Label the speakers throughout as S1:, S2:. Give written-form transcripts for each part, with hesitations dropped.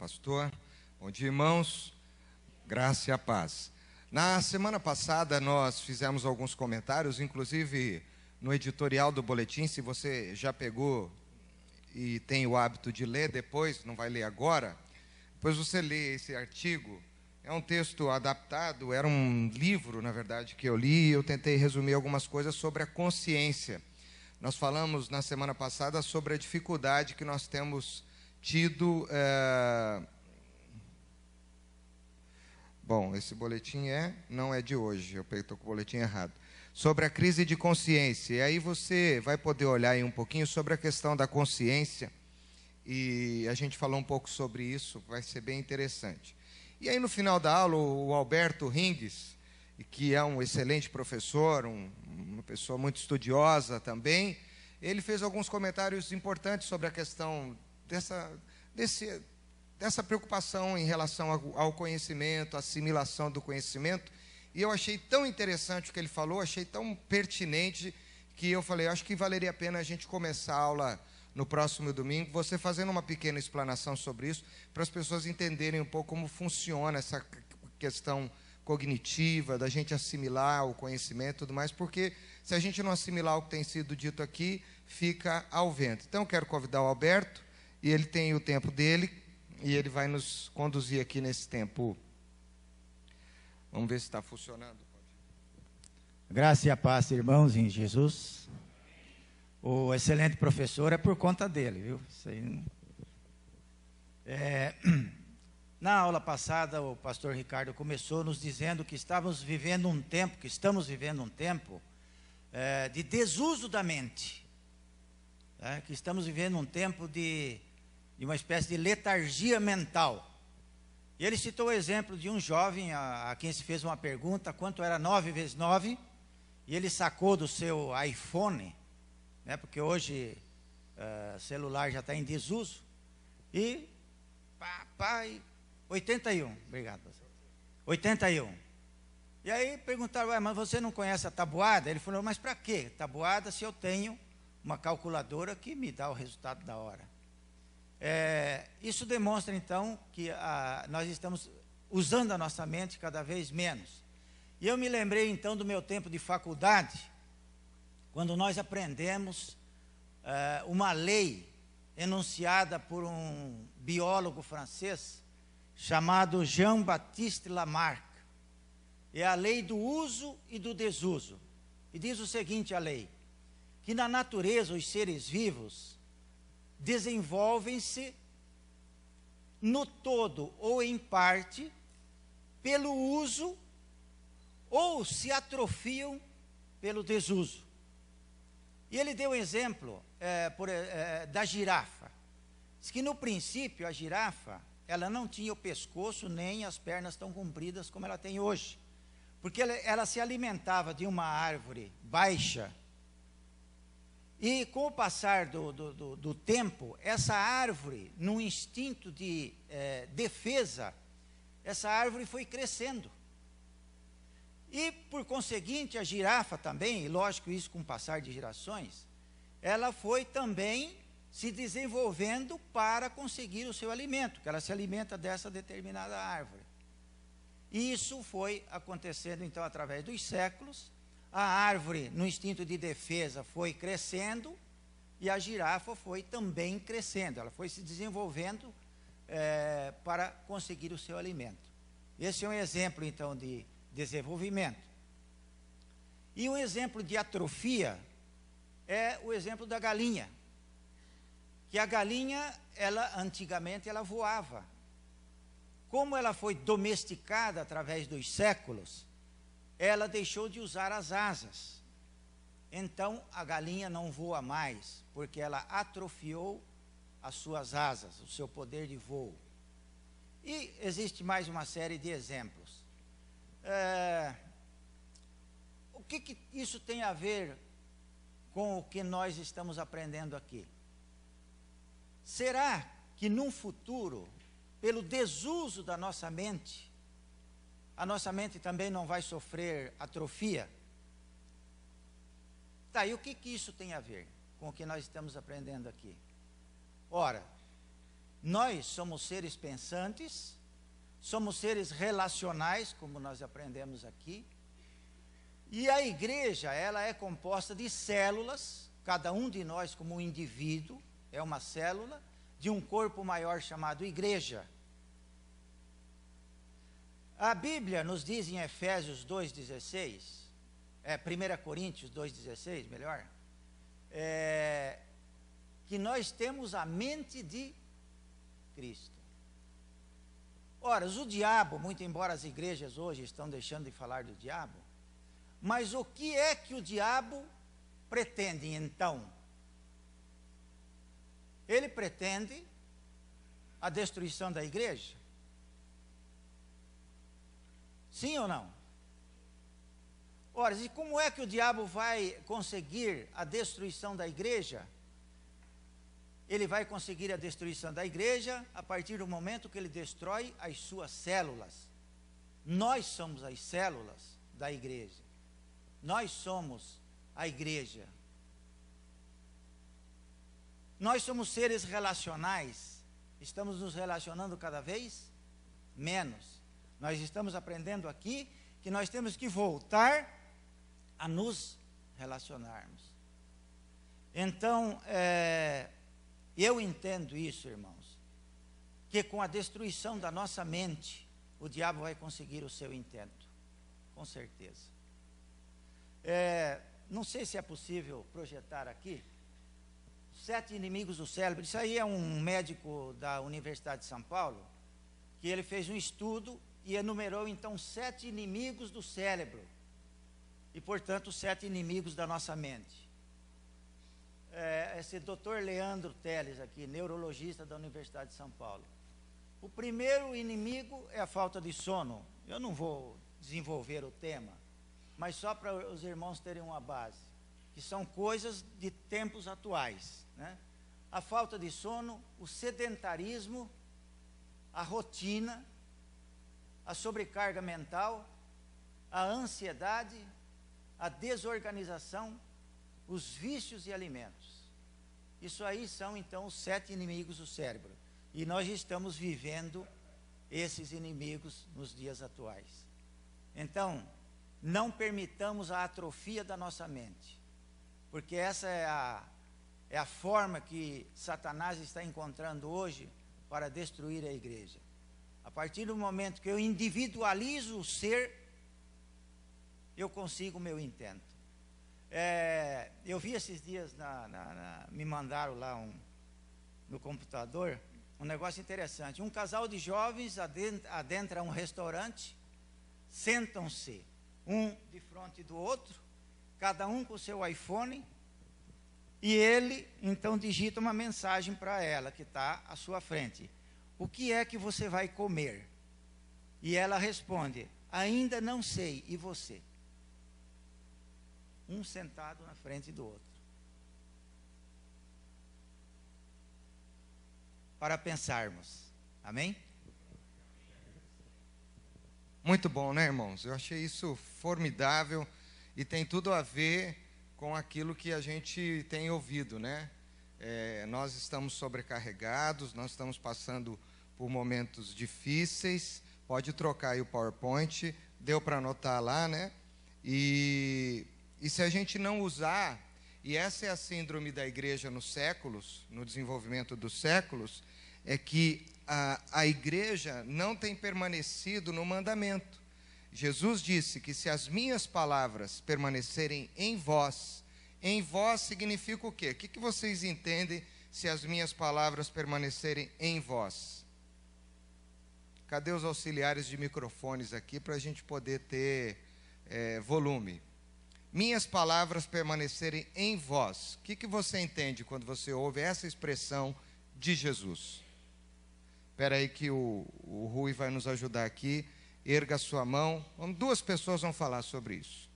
S1: pastor. Bom dia, irmãos. Graça e a paz. Na semana passada nós fizemos alguns comentários, inclusive no editorial do boletim. Se você já pegou e tem o hábito de ler depois, não vai ler agora, depois você lê esse artigo. É um texto adaptado, era um livro, na verdade, que eu li, e eu tentei resumir algumas coisas sobre a consciência. Nós falamos na semana passada sobre a dificuldade que nós temos tido. Bom, esse boletim não é de hoje, eu estou com o boletim errado. Sobre a crise de consciência. E aí você vai poder olhar aí um pouquinho sobre a questão da consciência. E a gente falou um pouco sobre isso, vai ser bem interessante. E aí no final da aula, o Alberto Ringues, que é um excelente professor, uma pessoa muito estudiosa também, ele fez alguns comentários importantes sobre a questão dessa preocupação em relação ao conhecimento, assimilação do conhecimento. E eu achei tão interessante o que ele falou, achei tão pertinente, que eu falei, acho que valeria a pena a gente começar a aula no próximo domingo, você fazendo uma pequena explanação sobre isso, para as pessoas entenderem um pouco como funciona essa questão cognitiva, da gente assimilar o conhecimento e tudo mais, porque se a gente não assimilar o que tem sido dito aqui, fica ao vento. Então, eu quero convidar o Alberto, e ele tem o tempo dele, e ele vai nos conduzir aqui nesse tempo. Vamos ver se está funcionando.
S2: Graça e a paz, irmãos, em Jesus. O excelente professor é por conta dele, viu? Isso aí não... Na aula passada, o pastor Ricardo começou nos dizendo que estamos vivendo um tempo de desuso da mente. Que estamos vivendo um tempo de uma espécie de letargia mental. E ele citou o exemplo de um jovem a quem se fez uma pergunta, quanto era 9 vezes 9, e ele sacou do seu iPhone, porque hoje celular já está em desuso, e 81, obrigado. 81. E aí perguntaram, mas você não conhece a tabuada? Ele falou, mas para que tabuada se eu tenho uma calculadora que me dá o resultado da hora? Isso demonstra então que nós estamos usando a nossa mente cada vez menos. E eu me lembrei então do meu tempo de faculdade, quando nós aprendemos uma lei enunciada por um biólogo francês chamado Jean-Baptiste Lamarck. É a lei do uso e do desuso. E diz o seguinte, a lei, que na natureza os seres vivos desenvolvem-se no todo ou em parte pelo uso ou se atrofiam pelo desuso. E ele deu um exemplo da girafa. Diz que no princípio a girafa ela não tinha o pescoço nem as pernas tão compridas como ela tem hoje, porque ela se alimentava de uma árvore baixa. E com o passar do tempo, essa árvore, num instinto de defesa, essa árvore foi crescendo. E, por conseguinte, a girafa também, e lógico isso com o passar de gerações, ela foi também se desenvolvendo para conseguir o seu alimento, que ela se alimenta dessa determinada árvore. E isso foi acontecendo, então, através dos séculos. A árvore, no instinto de defesa, foi crescendo e a girafa foi também crescendo. Ela foi se desenvolvendo para conseguir o seu alimento. Esse é um exemplo, então, de desenvolvimento. E um exemplo de atrofia é o exemplo da galinha. Que a galinha, antigamente, ela voava. Como ela foi domesticada através dos séculos, ela deixou de usar as asas. Então, a galinha não voa mais, porque ela atrofiou as suas asas, o seu poder de voo. E existe mais uma série de exemplos. O que isso tem a ver com o que nós estamos aprendendo aqui? Será que num futuro, pelo desuso da nossa mente, a nossa mente também não vai sofrer atrofia? Tá, e o que isso tem a ver com o que nós estamos aprendendo aqui? Ora, Nós somos seres pensantes, somos seres relacionais, como nós aprendemos aqui. E a igreja, ela é composta de células, cada um de nós como um indivíduo, é uma célula, de um corpo maior chamado igreja. A Bíblia nos diz em Efésios 2,16, 1 Coríntios 2,16, melhor, que nós temos a mente de Cristo. Ora, o diabo, muito embora as igrejas hoje estão deixando de falar do diabo, mas o que é que o diabo pretende então? Ele pretende a destruição da igreja? Sim ou não? Ora, e como é que o diabo vai conseguir a destruição da igreja? Ele vai conseguir a destruição da igreja a partir do momento que ele destrói as suas células. Nós somos as células da igreja. Nós somos a igreja. Nós somos seres relacionais. Estamos nos relacionando cada vez menos. Nós estamos aprendendo aqui que nós temos que voltar a nos relacionarmos. Então, eu entendo isso, irmãos, que com a destruição da nossa mente, o diabo vai conseguir o seu intento, com certeza. Não sei se é possível projetar aqui, 7 inimigos do cérebro. Isso aí é um médico da Universidade de São Paulo, que ele fez um estudo e enumerou então 7 inimigos do cérebro, e portanto 7 inimigos da nossa mente. Esse doutor Leandro Teles aqui, neurologista da Universidade de São Paulo. O primeiro inimigo é a falta de sono. Eu não vou desenvolver o tema, mas só para os irmãos terem uma base, que são coisas de tempos atuais, né? A falta de sono, o sedentarismo, a rotina, a sobrecarga mental, a ansiedade, a desorganização, os vícios e alimentos. Isso aí são então os 7 inimigos do cérebro. E nós estamos vivendo esses inimigos nos dias atuais. Então, não permitamos a atrofia da nossa mente, porque essa é a forma que Satanás está encontrando hoje para destruir a igreja. A partir do momento que eu individualizo o ser, eu consigo o meu intento. Eu vi esses dias, me mandaram lá no computador, um negócio interessante. Um casal de jovens adentra um restaurante, sentam-se um de frente do outro, cada um com o seu iPhone, e ele então digita uma mensagem para ela que está à sua frente. O que é que você vai comer? E ela responde, ainda não sei, e você? Um sentado na frente do outro. Para pensarmos, amém?
S1: Muito bom, né, irmãos? Eu achei isso formidável e tem tudo a ver com aquilo que a gente tem ouvido, né? Nós estamos sobrecarregados, nós estamos passando por momentos difíceis. Pode trocar aí o PowerPoint, deu para anotar lá, né? E se a gente não usar, e essa é a síndrome da igreja nos séculos, no desenvolvimento dos séculos, é que a igreja não tem permanecido no mandamento. Jesus disse que se as minhas palavras permanecerem em vós significa o quê? O que vocês entendem se as minhas palavras permanecerem em vós? Cadê os auxiliares de microfones aqui para a gente poder ter volume? Minhas palavras permanecerem em vós. O que você entende quando você ouve essa expressão de Jesus? Espera aí que o Rui vai nos ajudar aqui. Erga a sua mão. 2 pessoas vão falar sobre isso.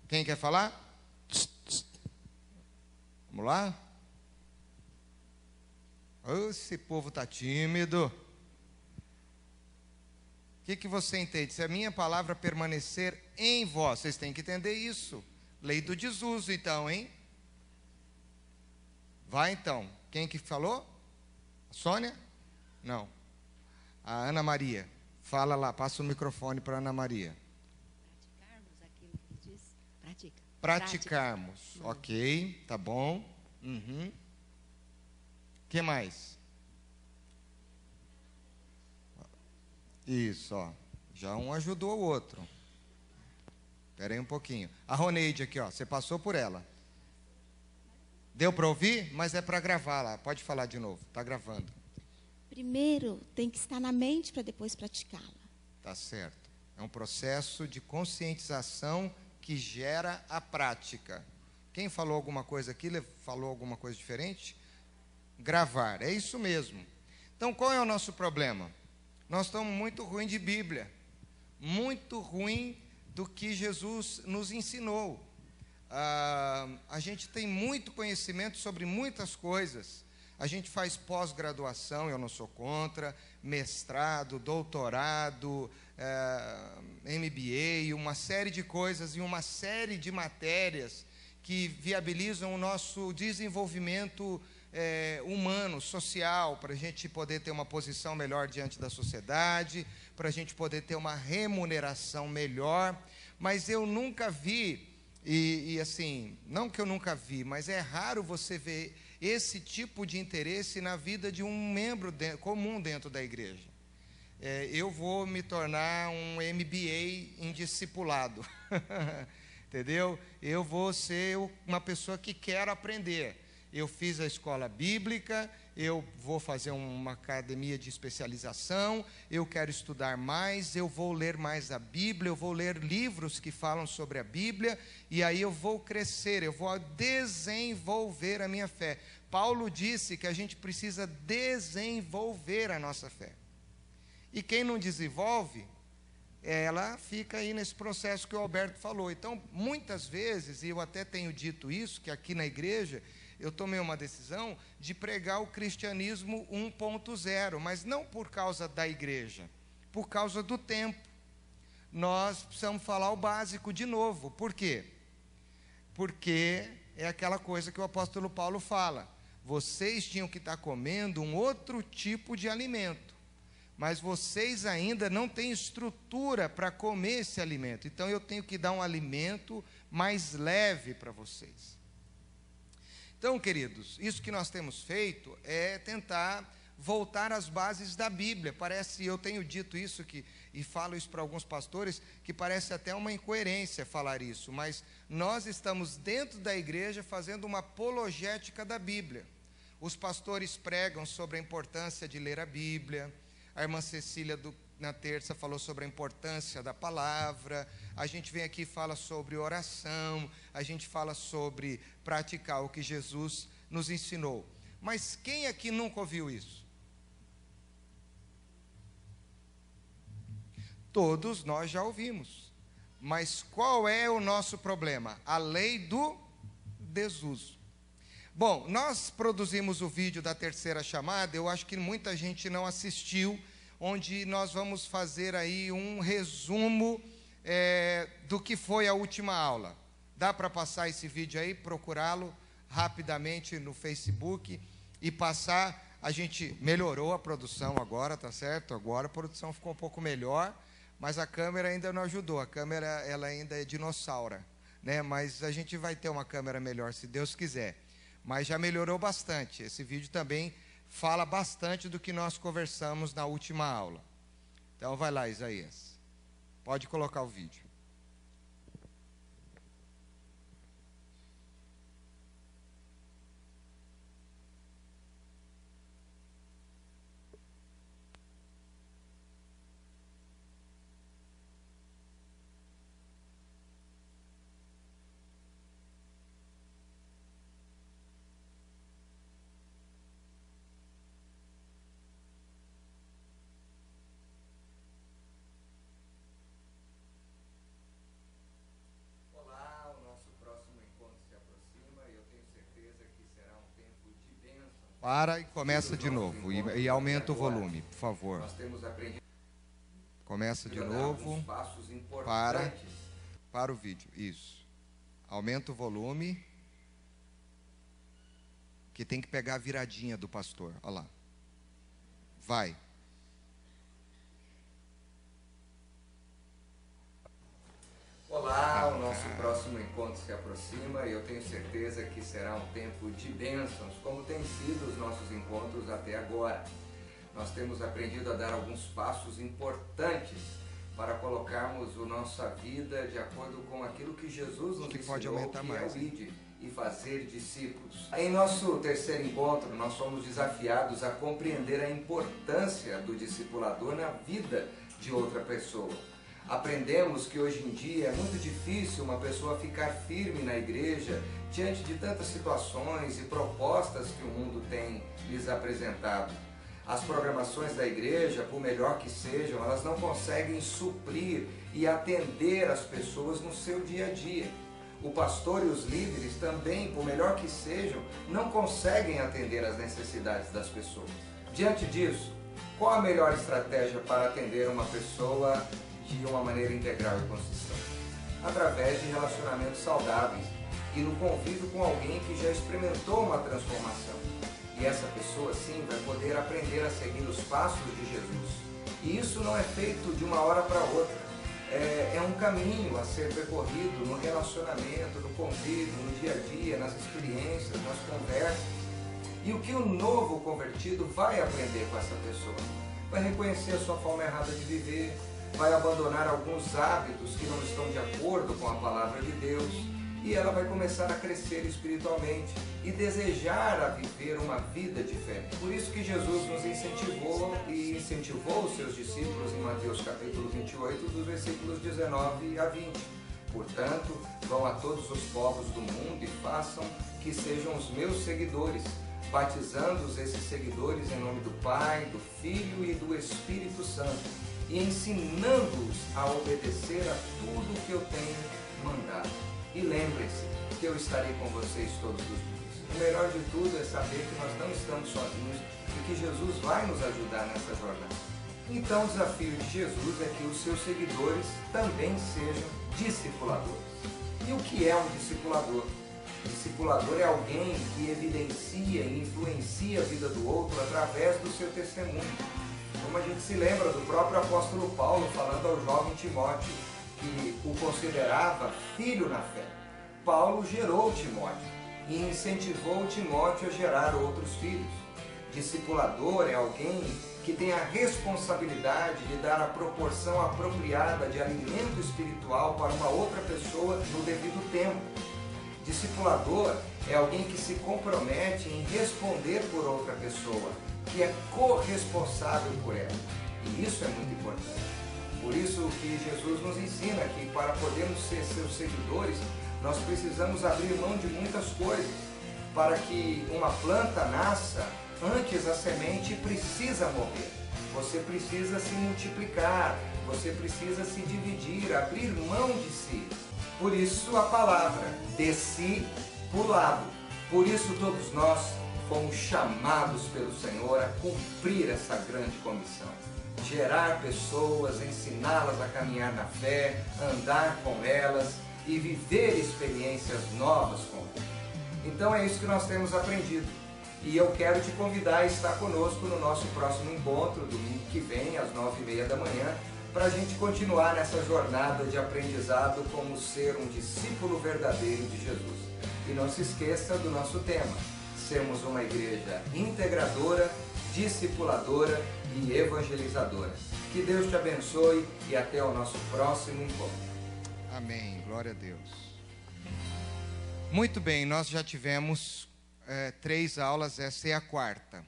S1: Quem quer falar? Vamos lá? Esse povo está tímido. O que você entende? Se a minha palavra permanecer em vós, vocês têm que entender isso. Lei do desuso, então, hein? Vai então. Quem que falou? A Sônia? Não. A Ana Maria. Fala lá, passa o microfone para a Ana Maria.
S3: Praticarmos aquilo que ele diz. Pratica.
S1: Praticarmos. Ok, tá bom. Uhum. Que mais? Isso, ó. Já um ajudou o outro. Espera aí um pouquinho. A Roneide aqui, ó. Você passou por ela. Deu para ouvir? Mas é para gravar lá. Pode falar de novo. Está gravando.
S3: Primeiro tem que estar na mente para depois praticá-la.
S1: Tá certo. É um processo de conscientização que gera a prática. Quem falou alguma coisa aqui, falou alguma coisa diferente? Gravar, é isso mesmo. Então, qual é o nosso problema? Nós estamos muito ruim de Bíblia. Muito ruim do que Jesus nos ensinou. A gente tem muito conhecimento sobre muitas coisas. A gente faz pós-graduação, eu não sou contra, mestrado, doutorado, MBA, uma série de coisas e uma série de matérias que viabilizam o nosso desenvolvimento humano, social, para a gente poder ter uma posição melhor diante da sociedade, para a gente poder ter uma remuneração melhor. Mas eu nunca vi, e assim, não que eu nunca vi, mas é raro você ver esse tipo de interesse na vida de um membro comum dentro da igreja. Eu vou me tornar um MBA em discipulado, entendeu? Eu vou ser uma pessoa que quer aprender. Eu fiz a escola bíblica, eu vou fazer uma academia de especialização, eu quero estudar mais, eu vou ler mais a Bíblia, eu vou ler livros que falam sobre a Bíblia, e aí eu vou crescer, eu vou desenvolver a minha fé. Paulo disse que a gente precisa desenvolver a nossa fé. E quem não desenvolve, ela fica aí nesse processo que o Alberto falou. Então, muitas vezes, e eu até tenho dito isso, que aqui na igreja eu tomei uma decisão de pregar o cristianismo 1.0, mas não por causa da igreja, por causa do tempo. Nós precisamos falar o básico de novo. Por quê? Porque é aquela coisa que o apóstolo Paulo fala. Vocês tinham que estar comendo um outro tipo de alimento, mas vocês ainda não têm estrutura para comer esse alimento. Então eu tenho que dar um alimento mais leve para vocês. Então, queridos, isso que nós temos feito é tentar voltar às bases da Bíblia. Parece, eu tenho dito isso e falo isso para alguns pastores, que parece até uma incoerência falar isso, mas nós estamos dentro da igreja fazendo uma apologética da Bíblia. Os pastores pregam sobre a importância de ler a Bíblia. A irmã Cecília, na terça, falou sobre a importância da palavra. A gente vem aqui e fala sobre oração. A gente fala sobre praticar o que Jesus nos ensinou. Mas quem aqui nunca ouviu isso? Todos nós já ouvimos. Mas qual é o nosso problema? A lei do desuso. Bom, nós produzimos o vídeo da terceira chamada, eu acho que muita gente não assistiu, onde nós vamos fazer aí um resumo do que foi a última aula. Dá para passar esse vídeo aí, procurá-lo rapidamente no Facebook e passar. A gente melhorou a produção agora, tá certo? Agora a produção ficou um pouco melhor, mas a câmera ainda não ajudou. A câmera, ela ainda é dinossauro, né? Mas a gente vai ter uma câmera melhor, se Deus quiser. Mas já melhorou bastante. Esse vídeo também fala bastante do que nós conversamos na última aula. Então vai lá, Isaías. Pode colocar o vídeo. Para e começa de novo. E aumenta o volume, por favor. Começa de novo. Para o vídeo. Isso. Aumenta o volume. Porque tem que pegar a viradinha do pastor. Olha lá. Vai.
S4: Olá, o nosso próximo encontro se aproxima e eu tenho certeza que será um tempo de bênçãos, como tem sido os nossos encontros até agora. Nós temos aprendido a dar alguns passos importantes para colocarmos a nossa vida de acordo com aquilo que Jesus nos ensinou, que é o ide e fazer discípulos. Em nosso terceiro encontro, nós fomos desafiados a compreender a importância do discipulador na vida de outra pessoa. Aprendemos que hoje em dia é muito difícil uma pessoa ficar firme na igreja diante de tantas situações e propostas que o mundo tem lhes apresentado. As programações da igreja, por melhor que sejam, elas não conseguem suprir e atender as pessoas no seu dia a dia. O pastor e os líderes também, por melhor que sejam, não conseguem atender às necessidades das pessoas. Diante disso, qual a melhor estratégia para atender uma pessoa de uma maneira integral e consistente? Através de relacionamentos saudáveis e no convívio com alguém que já experimentou uma transformação. E essa pessoa, sim, vai poder aprender a seguir os passos de Jesus. E isso não é feito de uma hora para outra. É um caminho a ser percorrido no relacionamento, no convívio, no dia a dia, nas experiências, nas conversas. E o que o novo convertido vai aprender com essa pessoa? Vai reconhecer a sua forma errada de viver, vai abandonar alguns hábitos que não estão de acordo com a palavra de Deus, e ela vai começar a crescer espiritualmente e desejar a viver uma vida diferente. Por isso que Jesus nos incentivou e incentivou os seus discípulos em Mateus capítulo 28, dos versículos 19 a 20. Portanto, vão a todos os povos do mundo e façam que sejam os meus seguidores, batizando-os esses seguidores em nome do Pai, do Filho e do Espírito Santo, e ensinando-os a obedecer a tudo que eu tenho mandado. E lembrem-se que eu estarei com vocês todos os dias. O melhor de tudo é saber que nós não estamos sozinhos e que Jesus vai nos ajudar nessa jornada. Então o desafio de Jesus é que os seus seguidores também sejam discipuladores. E o que é um discipulador? Discipulador é alguém que evidencia e influencia a vida do outro através do seu testemunho. Como a gente se lembra do próprio apóstolo Paulo falando ao jovem Timóteo, que o considerava filho na fé. Paulo gerou Timóteo e incentivou Timóteo a gerar outros filhos. Discipulador é alguém que tem a responsabilidade de dar a proporção apropriada de alimento espiritual para uma outra pessoa no devido tempo. Discipulador é alguém que se compromete em responder por outra pessoa, que é corresponsável por ela. E isso é muito importante. Por isso que Jesus nos ensina que para podermos ser seus seguidores, nós precisamos abrir mão de muitas coisas. Para que uma planta nasça, antes a semente precisa morrer. Você precisa se multiplicar, você precisa se dividir, abrir mão de si. Por isso a palavra, discipulado. Por isso todos nós fomos chamados pelo Senhor a cumprir essa grande comissão. Gerar pessoas, ensiná-las a caminhar na fé, andar com elas e viver experiências novas com elas. Então é isso que nós temos aprendido. E eu quero te convidar a estar conosco no nosso próximo encontro, domingo que vem, às 9h30 da manhã, para a gente continuar nessa jornada de aprendizado como ser um discípulo verdadeiro de Jesus. E não se esqueça do nosso tema: sermos uma igreja integradora, discipuladora e evangelizadora. Que Deus te abençoe e até o nosso próximo encontro.
S1: Amém. Glória a Deus. Muito bem, nós já tivemos 3 aulas, essa é a 4ª.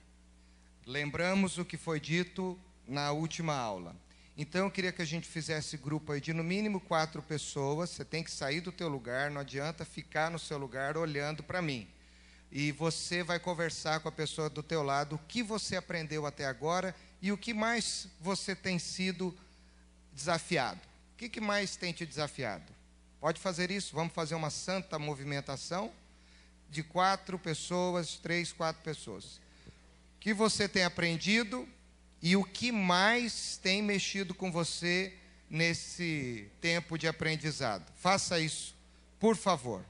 S1: Lembramos o que foi dito na última aula. Então eu queria que a gente fizesse grupo aí de no mínimo 4 pessoas. Você tem que sair do teu lugar, não adianta ficar no seu lugar olhando para mim. E você vai conversar com a pessoa do teu lado o que você aprendeu até agora e o que mais você tem sido desafiado. O que mais tem te desafiado? Pode fazer isso, vamos fazer uma santa movimentação de 4 pessoas, 3, 4 pessoas. O que você tem aprendido e o que mais tem mexido com você nesse tempo de aprendizado. Faça isso, por favor.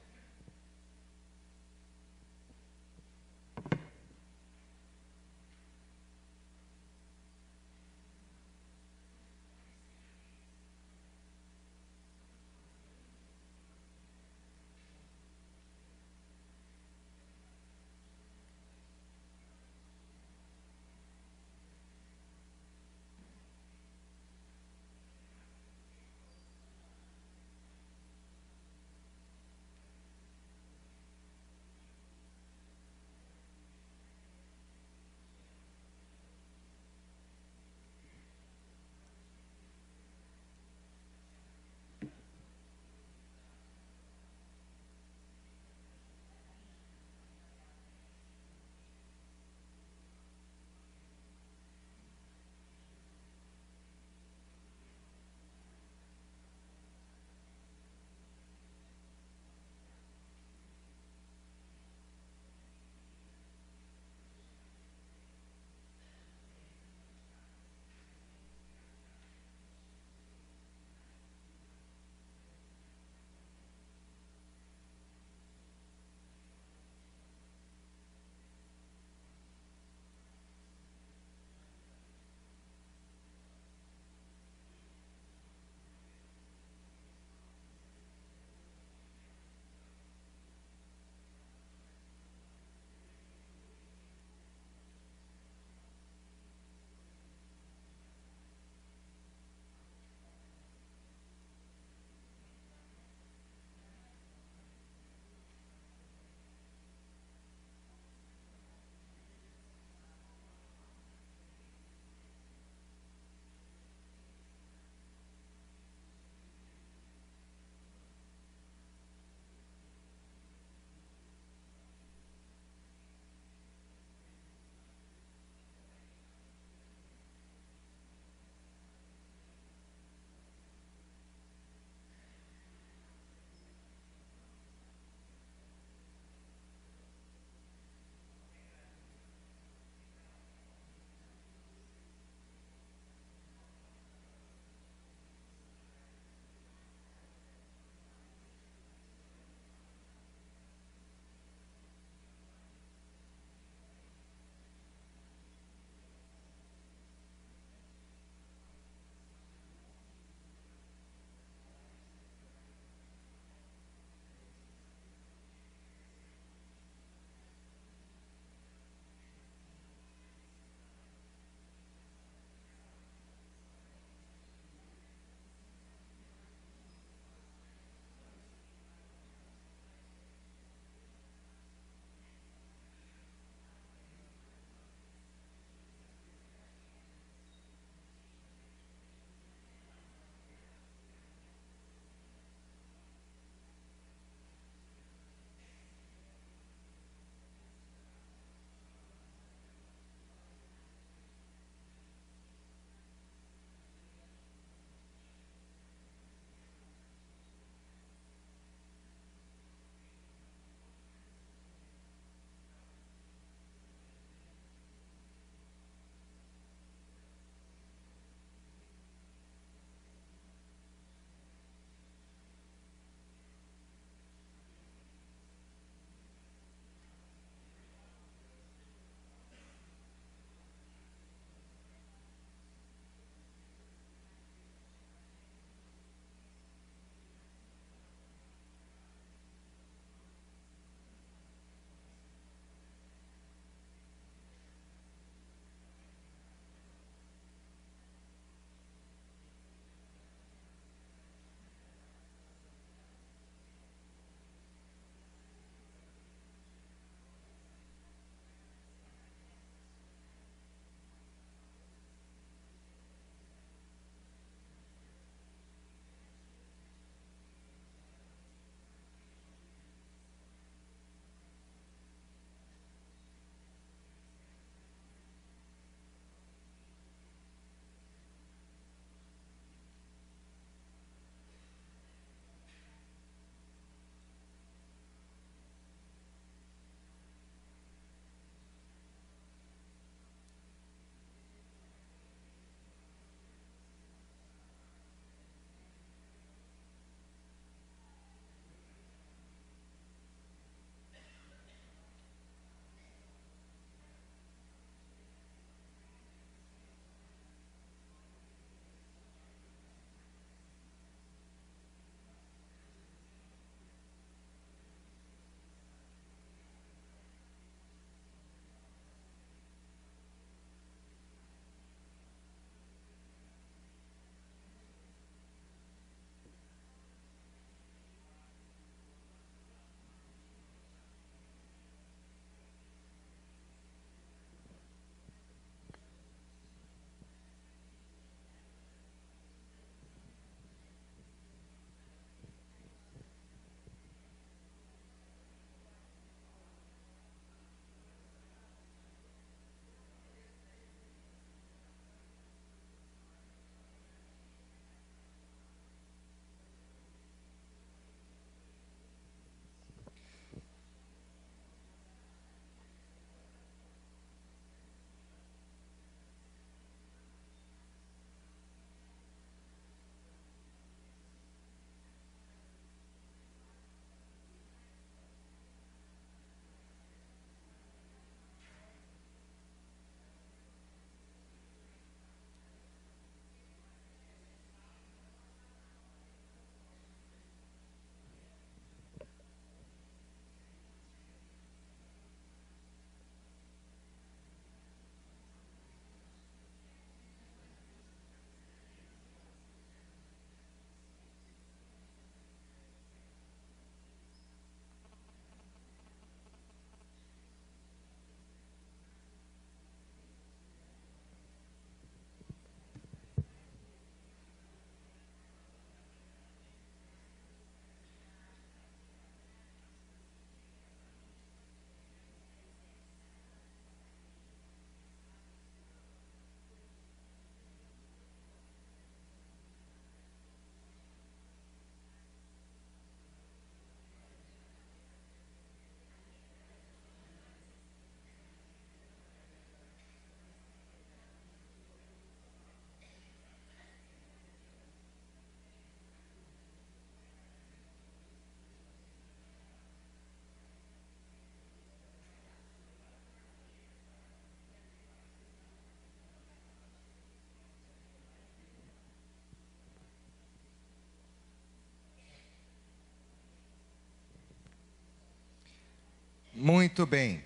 S1: Muito bem.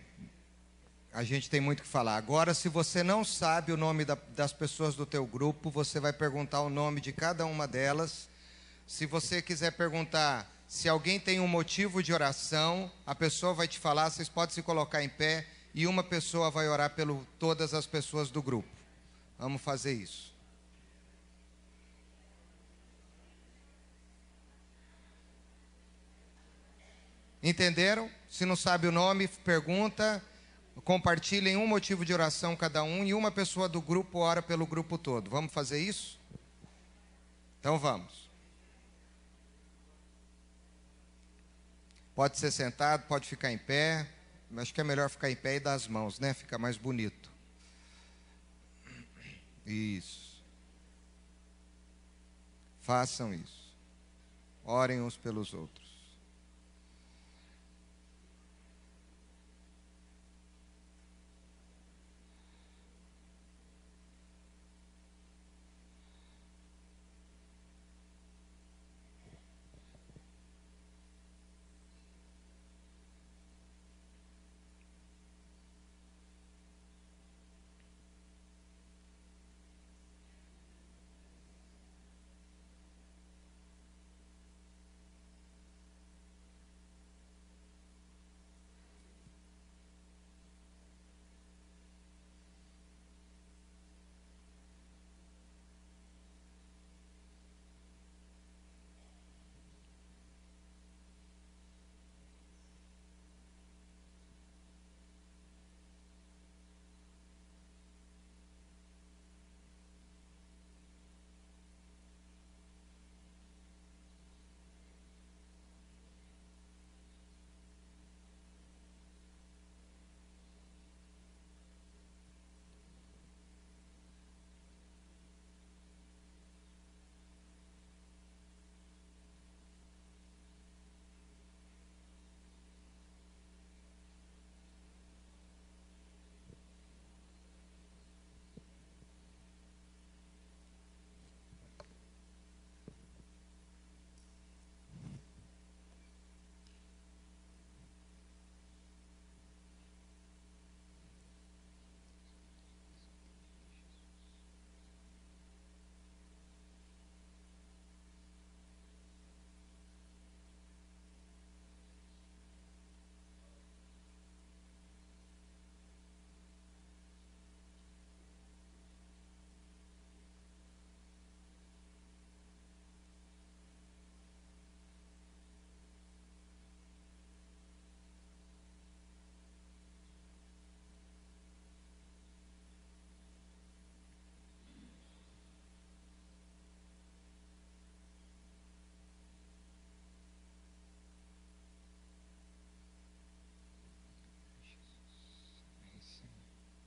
S1: A gente tem muito o que falar. Agora, se você não sabe o nome das pessoas do teu grupo, você vai perguntar o nome de cada uma delas. Se você quiser perguntar se alguém tem um motivo de oração, a pessoa vai te falar, vocês podem se colocar em pé e uma pessoa vai orar por todas as pessoas do grupo. Vamos fazer isso. Entenderam? Se não sabe o nome, pergunta. Compartilhem um motivo de oração cada um e uma pessoa do grupo ora pelo grupo todo. Vamos fazer isso? Então vamos. Pode ser sentado, pode ficar em pé. Acho que é melhor ficar em pé e dar as mãos, né? Fica mais bonito. Isso. Façam isso. Orem uns pelos outros.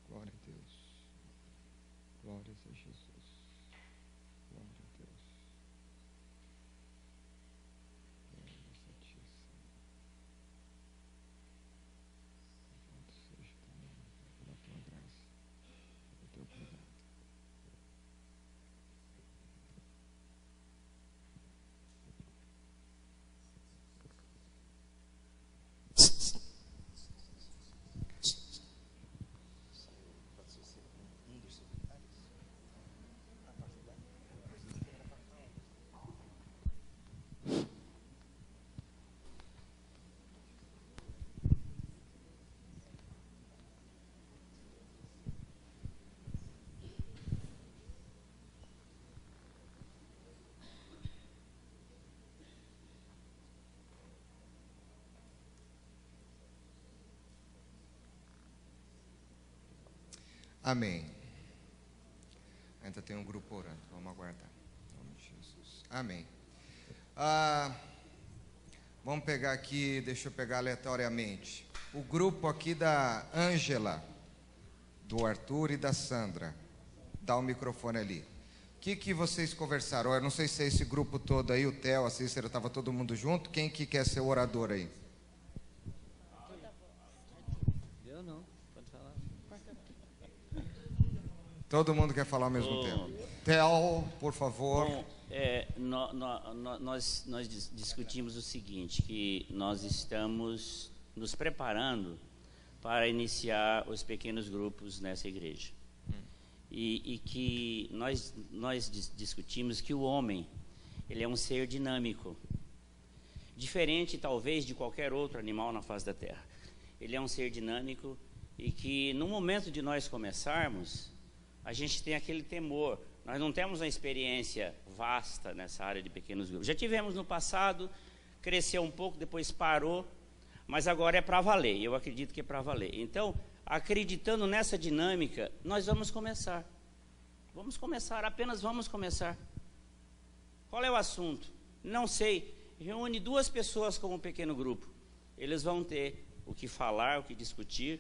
S1: Glória a Deus. Glórias a Jesus. Glória a Deus. Glórias a Ti, Senhor. Louvado seja o Teu nome, pela Tua graça, pelo Teu cuidado. Amém. Ainda tem um grupo orando. Vamos aguardar. Em nome de Jesus. Amém. Vamos pegar aqui, deixa eu pegar aleatoriamente. O grupo aqui da Ângela, do Arthur e da Sandra. Dá o microfone ali. O que vocês conversaram? Eu não sei se é esse grupo todo aí, o Theo, a Cícera, estava todo mundo junto. Quem que quer ser o orador aí?
S5: Eu não, pode falar.
S1: Todo mundo quer falar ao mesmo tempo. Theo, por favor.
S5: Bom, nós discutimos o seguinte, que nós estamos nos preparando para iniciar os pequenos grupos nessa igreja. E que nós discutimos que o homem, ele é um ser dinâmico, diferente talvez de qualquer outro animal na face da terra. Ele é um ser dinâmico e que no momento de nós começarmos, a gente tem aquele temor. Nós não temos uma experiência vasta nessa área de pequenos grupos. Já tivemos no passado, cresceu um pouco, depois parou, mas agora é para valer. Eu acredito que é para valer. Então, acreditando nessa dinâmica, nós vamos começar. Vamos começar, apenas vamos começar. Qual é o assunto? Não sei. Reúne 2 pessoas como um pequeno grupo. Eles vão ter o que falar, o que discutir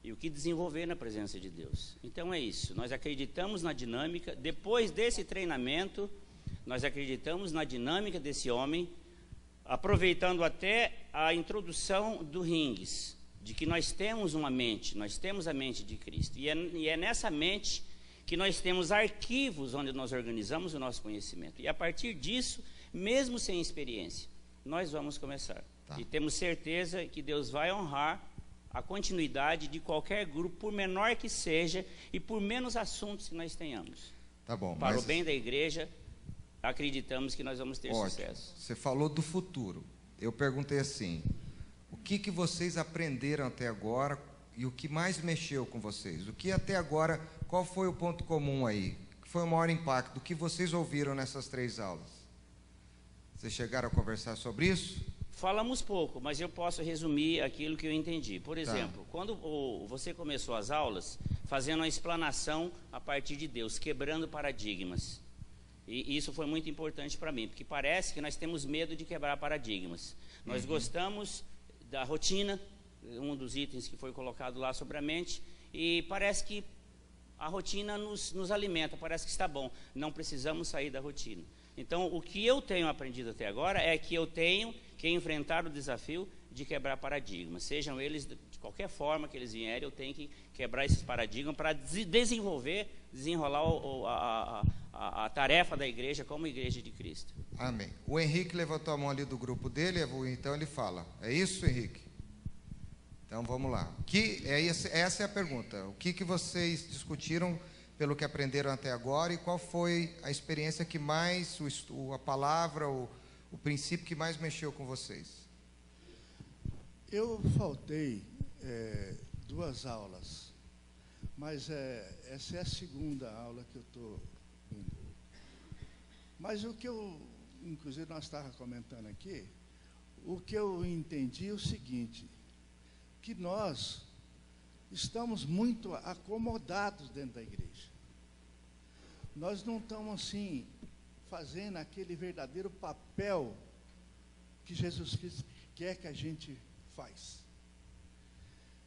S5: e o que desenvolver na presença de Deus. Então é isso. Nós acreditamos na dinâmica. Depois desse treinamento, nós acreditamos na dinâmica desse homem, aproveitando até a introdução do Rings, de que nós temos uma mente, nós temos a mente de Cristo. E é nessa mente que nós temos arquivos onde nós organizamos o nosso conhecimento. E a partir disso, mesmo sem experiência, nós vamos começar. Tá. E temos certeza que Deus vai honrar a continuidade de qualquer grupo, por menor que seja, e por menos assuntos que nós tenhamos.
S1: Tá bom.
S5: Para o bem da igreja, acreditamos que nós vamos ter sucesso.
S1: Você falou do futuro. Eu perguntei assim, o que vocês aprenderam até agora e o que mais mexeu com vocês? O que até agora, qual foi o ponto comum aí? Que foi o maior impacto? O que vocês ouviram nessas 3 aulas? Vocês chegaram a conversar sobre isso?
S5: Falamos pouco, mas eu posso resumir aquilo que eu entendi. Por exemplo, quando você começou as aulas, fazendo uma explanação a partir de Deus, quebrando paradigmas. E isso foi muito importante para mim, porque parece que nós temos medo de quebrar paradigmas. Nós gostamos da rotina, um dos itens que foi colocado lá sobre a mente, e parece que a rotina nos alimenta, parece que está bom, não precisamos sair da rotina. Então, o que eu tenho aprendido até agora é que eu tenho que enfrentar o desafio de quebrar paradigmas, sejam eles de qualquer forma que eles vierem, eu tenho que quebrar esses paradigmas para desenrolar a tarefa da igreja como igreja de Cristo.
S1: Amém. O Henrique levantou a mão ali do grupo dele, então ele fala. É isso, Henrique? Então vamos lá. Essa é a pergunta. O que vocês discutiram pelo que aprenderam até agora e qual foi a experiência que mais, a palavra, o princípio que mais mexeu com vocês?
S6: Eu faltei 2 aulas, mas essa é a segunda aula que eu estou indo. Mas o que inclusive nós estávamos comentando aqui, o que eu entendi é o seguinte, que nós estamos muito acomodados dentro da igreja. Nós não estamos assim fazendo aquele verdadeiro papel que Jesus Cristo quer que a gente faz.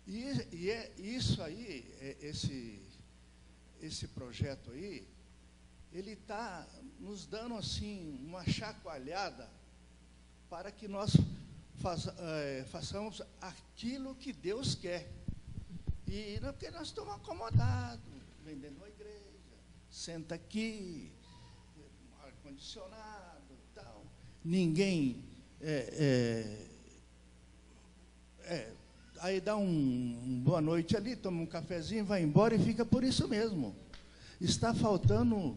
S6: E é isso aí, esse projeto aí, ele está nos dando assim uma chacoalhada para que nós façamos aquilo que Deus quer. E não é porque nós estamos acomodados, vendendo uma igreja, senta aqui, ar-condicionado, tal. Ninguém aí dá um boa noite ali, toma um cafezinho, vai embora e fica por isso mesmo. Está faltando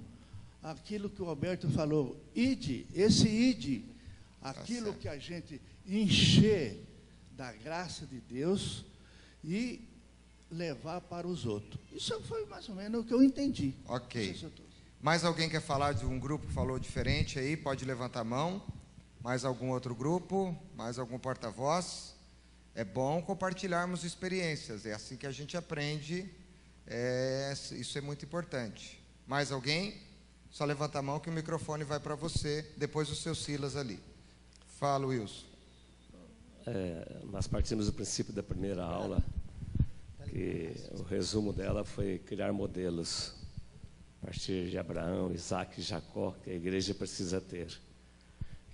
S6: aquilo que o Alberto falou, aquilo que a gente encher da graça de Deus e levar para os outros. Isso foi mais ou menos o que eu entendi.
S1: Ok. Mais alguém quer falar de um grupo que falou diferente aí? Pode levantar a mão. Mais algum outro grupo? Mais algum porta-voz? É bom compartilharmos experiências. É assim que a gente aprende. Isso é muito importante. Mais alguém? Só levanta a mão que o microfone vai para você. Depois o seu Silas ali. Fala, Wilson.
S7: Nós partimos do princípio da primeira aula, que o resumo dela foi criar modelos a partir de Abraão, Isaac e Jacó, que a igreja precisa ter.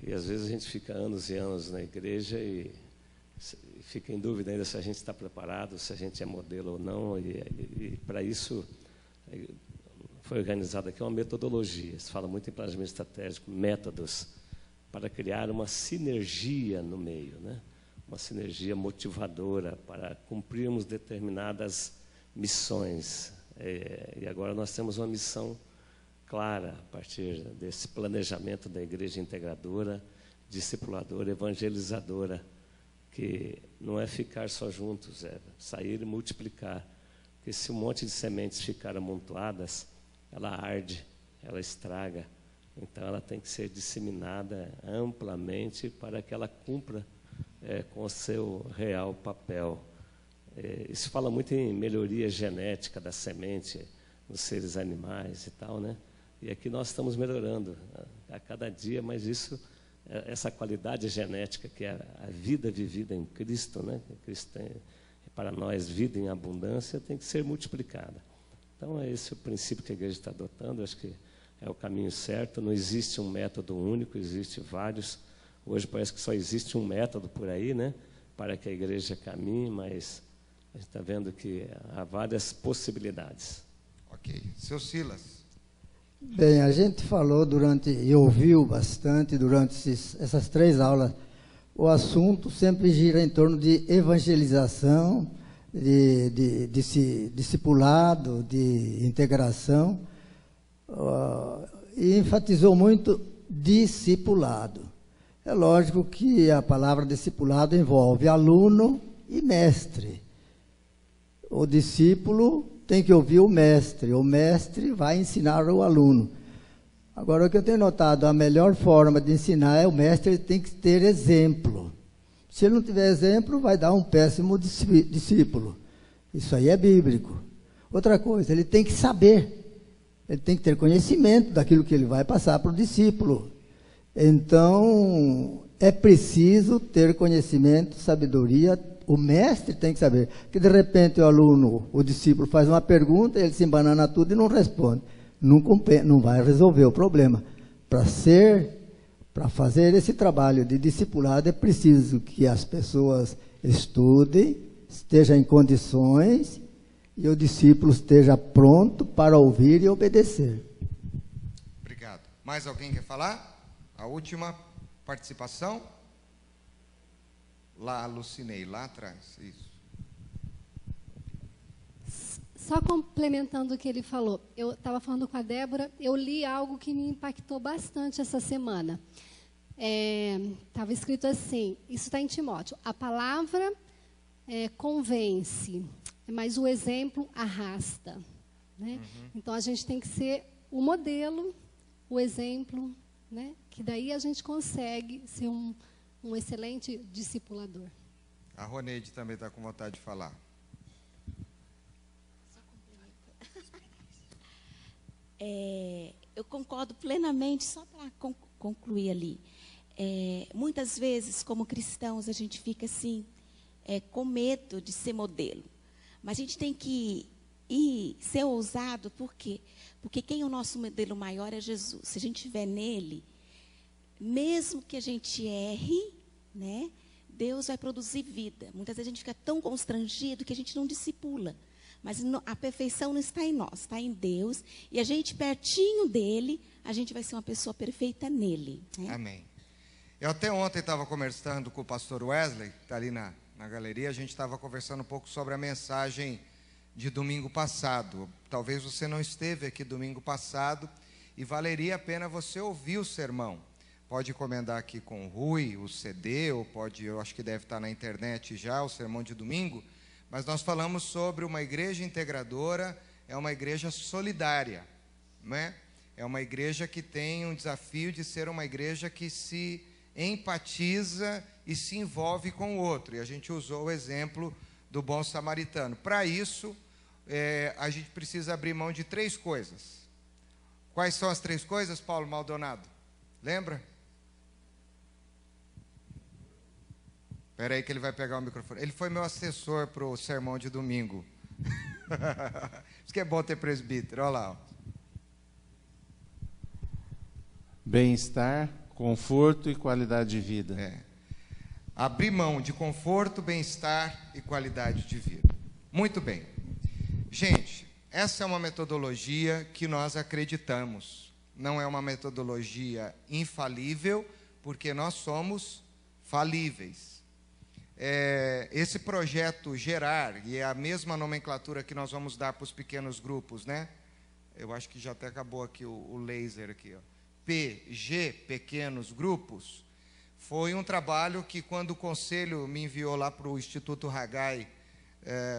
S7: E às vezes a gente fica anos e anos na igreja e fica em dúvida ainda se a gente está preparado, se a gente é modelo ou não, e para isso foi organizada aqui uma metodologia. Se fala muito em planejamento estratégico, métodos para criar uma sinergia no meio, né? uma sinergia motivadora para cumprirmos determinadas missões. E agora nós temos uma missão clara a partir desse planejamento da igreja integradora, discipuladora, evangelizadora, que não é ficar só juntos, é sair e multiplicar. Porque se um monte de sementes ficar amontoadas, ela arde, ela estraga. Então ela tem que ser disseminada amplamente para que ela cumpra com o seu real papel. Isso fala muito em melhoria genética da semente nos seres animais e tal, né? E aqui nós estamos melhorando a cada dia, mas essa qualidade genética que é a vida vivida em Cristo, né? Cristo tem, para nós, vida em abundância, tem que ser multiplicada. Então, é esse o princípio que a igreja está adotando, acho que é o caminho certo. Não existe um método único, existe vários. Hoje parece que só existe um método por aí, né? Para que a igreja caminhe, mas a gente está vendo que há várias possibilidades.
S1: Ok. Seu Silas.
S8: Bem, a gente falou e ouviu bastante durante essas 3 aulas. O assunto sempre gira em torno de evangelização, de discipulado, de integração, e enfatizou muito discipulado. É lógico que a palavra discipulado envolve aluno e mestre. O discípulo tem que ouvir o mestre vai ensinar o aluno. Agora, o que eu tenho notado, a melhor forma de ensinar é o mestre tem que ter exemplo. Se ele não tiver exemplo, vai dar um péssimo discípulo. Isso aí é bíblico. Outra coisa, ele tem que saber, ele tem que ter conhecimento daquilo que ele vai passar para o discípulo. Então, é preciso ter conhecimento, sabedoria. O mestre tem que saber, que de repente o discípulo faz uma pergunta, ele se embanana tudo e não responde. Não vai resolver o problema. Para fazer esse trabalho de discipulado, é preciso que as pessoas estudem, estejam em condições, e o discípulo esteja pronto para ouvir e obedecer.
S1: Obrigado. Mais alguém quer falar? A última participação? Lá, alucinei, lá atrás. Isso.
S9: Só complementando o que ele falou, eu estava falando com a Débora, eu li algo que me impactou bastante essa semana. Estava escrito assim, isso está em Timóteo, a palavra convence, mas o exemplo arrasta. Né? Então, a gente tem que ser o modelo, o exemplo, né? Que daí a gente consegue ser um excelente discipulador.
S1: A Roneide também está com vontade de falar.
S3: Eu concordo plenamente, só para concluir ali. Muitas vezes, como cristãos, a gente fica assim, com medo de ser modelo. Mas a gente tem que ser ousado, por quê? Porque quem é o nosso modelo maior é Jesus. Se a gente estiver nele, mesmo que a gente erre, né, Deus vai produzir vida. Muitas vezes a gente fica tão constrangido que a gente não discipula. Mas a perfeição não está em nós, está em Deus. E a gente, pertinho dele, a gente vai ser uma pessoa perfeita nele. Né?
S1: Amém. Eu até ontem estava conversando com o pastor Wesley, que está ali na galeria. A gente estava conversando um pouco sobre a mensagem de domingo passado. Talvez você não esteve aqui domingo passado e valeria a pena você ouvir o sermão. Pode encomendar aqui com o Rui, o CD, ou eu acho que deve estar na internet já, o sermão de domingo. Mas nós falamos sobre uma igreja integradora, é uma igreja solidária, né? É uma igreja que tem um desafio de ser uma igreja que se empatiza e se envolve com o outro. E a gente usou o exemplo do bom samaritano. Para isso, a gente precisa abrir mão de 3 coisas. Quais são as 3 coisas, Paulo Maldonado? Lembra? Espera aí que ele vai pegar o microfone. Ele foi meu assessor para o sermão de domingo. Isso que é bom ter presbítero, olha lá.
S10: Bem-estar, conforto e qualidade de vida.
S1: Abrir mão de conforto, bem-estar e qualidade de vida. Muito bem. Gente, essa é uma metodologia que nós acreditamos. Não é uma metodologia infalível, porque nós somos falíveis. esse projeto Gerar, e é a mesma nomenclatura que nós vamos dar para os pequenos grupos, né? Eu acho que já até acabou aqui o laser aqui, ó. PG, pequenos grupos, foi um trabalho que, quando o conselho me enviou lá para o Instituto Haggai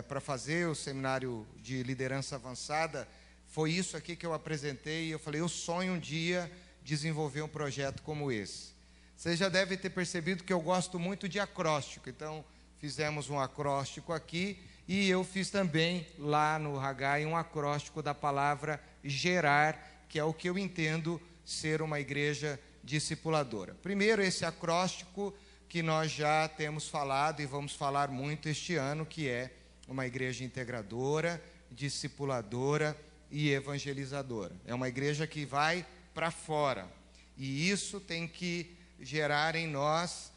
S1: para fazer o seminário de liderança avançada, foi isso aqui que eu apresentei, e eu falei, eu sonho um dia desenvolver um projeto como esse. Vocês já devem ter percebido que eu gosto muito de acróstico, então fizemos um acróstico aqui, e eu fiz também lá no Haggai um acróstico da palavra gerar, que é o que eu entendo ser uma igreja discipuladora. Primeiro, esse acróstico que nós já temos falado e vamos falar muito este ano, que é uma igreja integradora, discipuladora e evangelizadora. É uma igreja que vai para fora, e isso tem que gerar em nós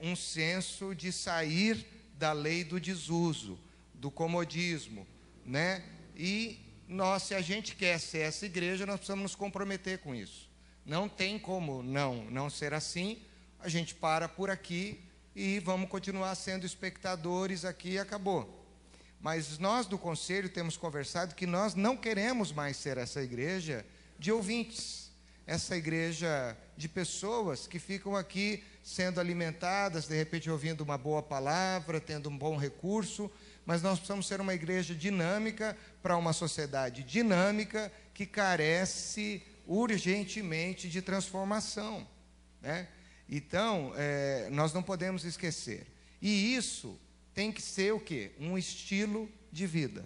S1: um senso de sair da lei do desuso, do comodismo, né? E nós, se a gente quer ser essa igreja, nós precisamos nos comprometer com isso. Não tem como não ser assim. A gente para por aqui e vamos continuar sendo espectadores aqui e acabou. Mas nós do conselho temos conversado que nós não queremos mais ser essa igreja de ouvintes, essa igreja de pessoas que ficam aqui sendo alimentadas, de repente ouvindo uma boa palavra, tendo um bom recurso, mas nós precisamos ser uma igreja dinâmica para uma sociedade dinâmica que carece urgentemente de transformação, né? Então, nós não podemos esquecer. E isso tem que ser o quê? Um estilo de vida.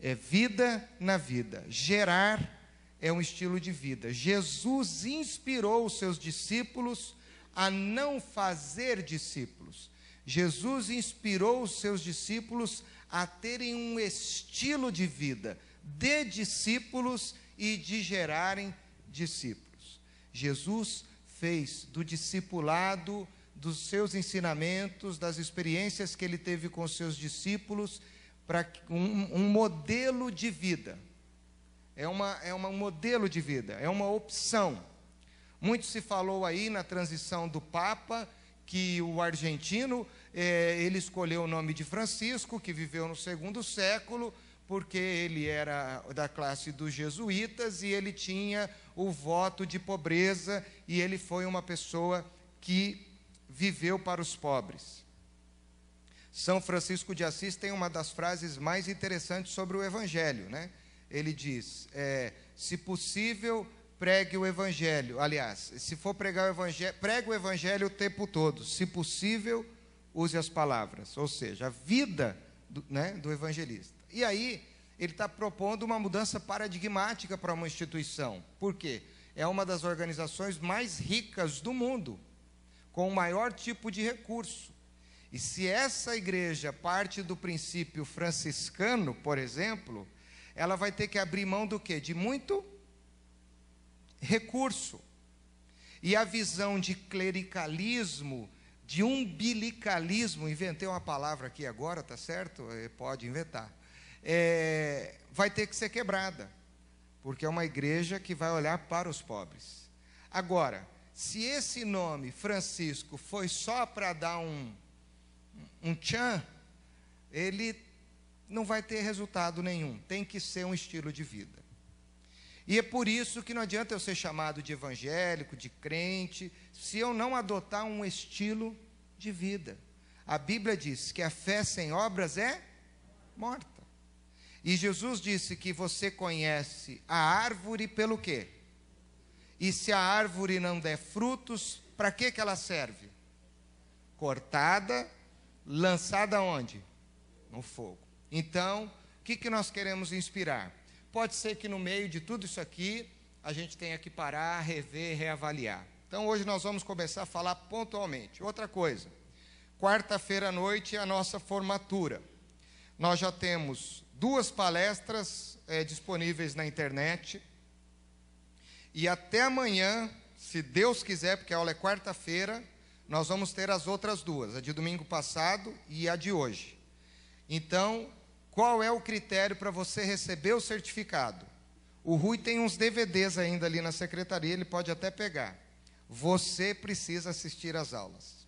S1: É vida na vida. Gerar é um estilo de vida. Jesus inspirou os seus discípulos a não fazer discípulos. Jesus inspirou os seus discípulos a terem um estilo de vida de discípulos e de gerarem discípulos. Jesus fez do discipulado, dos seus ensinamentos, das experiências que ele teve com os seus discípulos, para um modelo de vida. É um modelo de vida, é uma opção. Muito se falou aí na transição do Papa, que o argentino, ele escolheu o nome de Francisco, que viveu no 2º século, porque ele era da classe dos jesuítas e ele tinha o voto de pobreza, e ele foi uma pessoa que viveu para os pobres. São Francisco de Assis tem uma das frases mais interessantes sobre o Evangelho, né? Ele diz, se possível, pregue o Evangelho. Aliás, se for pregar o Evangelho, pregue o Evangelho o tempo todo. Se possível, use as palavras. Ou seja, a vida do evangelista. E aí, ele está propondo uma mudança paradigmática para uma instituição. Por quê? É uma das organizações mais ricas do mundo, com o maior tipo de recurso. E se essa igreja parte do princípio franciscano, por exemplo, ela vai ter que abrir mão do quê? De muito recurso. E a visão de clericalismo, de umbilicalismo, inventei uma palavra aqui agora, tá certo? Pode inventar. Vai ter que ser quebrada, porque é uma igreja que vai olhar para os pobres. Agora, se esse nome, Francisco, foi só para dar um tchan, ele não vai ter resultado nenhum. Tem que ser um estilo de vida. E é por isso que não adianta eu ser chamado de evangélico, de crente, se eu não adotar um estilo de vida. A Bíblia diz que a fé sem obras é morta. E Jesus disse que você conhece a árvore pelo quê? E se a árvore não der frutos, para que ela serve? Cortada, lançada onde? No fogo. Então, o que nós queremos inspirar? Pode ser que no meio de tudo isso aqui, a gente tenha que parar, rever, reavaliar. Então, hoje nós vamos começar a falar pontualmente. Outra coisa, quarta-feira à noite é a nossa formatura. Nós já temos 2 palestras disponíveis na internet. E até amanhã, se Deus quiser, porque a aula é quarta-feira, nós vamos ter as outras 2, a de domingo passado e a de hoje. Então, qual é o critério para você receber o certificado? O Rui tem uns DVDs ainda ali na secretaria, ele pode até pegar. Você precisa assistir às aulas.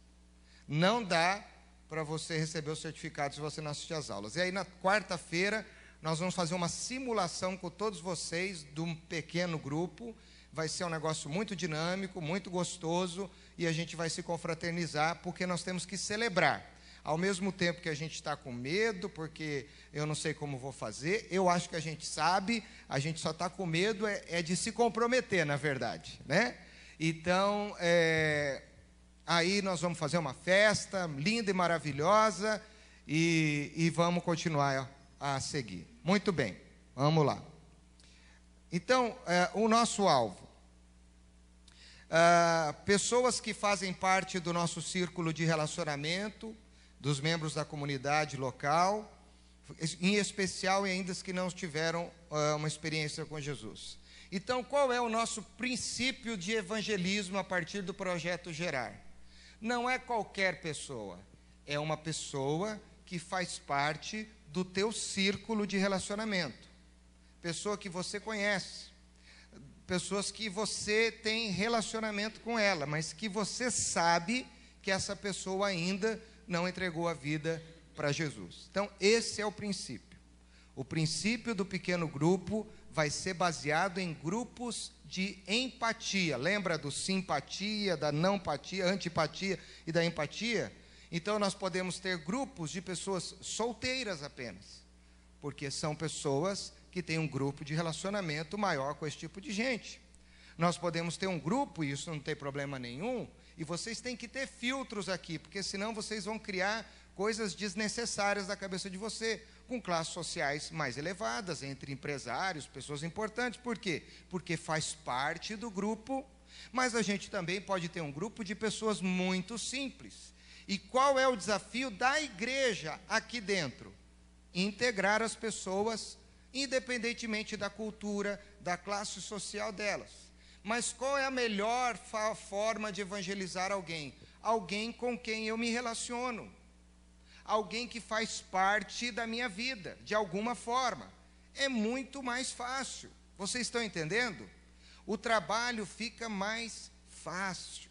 S1: Não dá para você receber o certificado se você não assistir às aulas. E aí, na quarta-feira, nós vamos fazer uma simulação com todos vocês de um pequeno grupo. Vai ser um negócio muito dinâmico, muito gostoso, e a gente vai se confraternizar, porque nós temos que celebrar. Ao mesmo tempo que a gente está com medo, porque eu não sei como vou fazer, eu acho que a gente sabe, a gente só está com medo de se comprometer, na verdade, né? Então, aí nós vamos fazer uma festa linda e maravilhosa, e vamos continuar a seguir. Muito bem, vamos lá. Então, o nosso alvo. Pessoas que fazem parte do nosso círculo de relacionamento, dos membros da comunidade local, em especial e ainda os que não tiveram uma experiência com Jesus. Então, qual é o nosso princípio de evangelismo a partir do projeto Gerar? Não é qualquer pessoa, é uma pessoa que faz parte do teu círculo de relacionamento. Pessoa que você conhece, pessoas que você tem relacionamento com ela, mas que você sabe que essa pessoa ainda não entregou a vida para Jesus. Então, esse é o princípio. O princípio do pequeno grupo vai ser baseado em grupos de empatia. Lembra do simpatia, da não empatia, antipatia e da empatia? Então, nós podemos ter grupos de pessoas solteiras apenas, porque são pessoas que têm um grupo de relacionamento maior com esse tipo de gente. Nós podemos ter um grupo, e isso não tem problema nenhum, e vocês têm que ter filtros aqui, porque senão vocês vão criar coisas desnecessárias na cabeça de você, com classes sociais mais elevadas, entre empresários, pessoas importantes. Por quê? Porque faz parte do grupo, mas a gente também pode ter um grupo de pessoas muito simples. E qual é o desafio da igreja aqui dentro? Integrar as pessoas, independentemente da cultura, da classe social delas. Mas qual é a melhor forma de evangelizar alguém? Alguém com quem eu me relaciono. Alguém que faz parte da minha vida, de alguma forma. É muito mais fácil. Vocês estão entendendo? O trabalho fica mais fácil.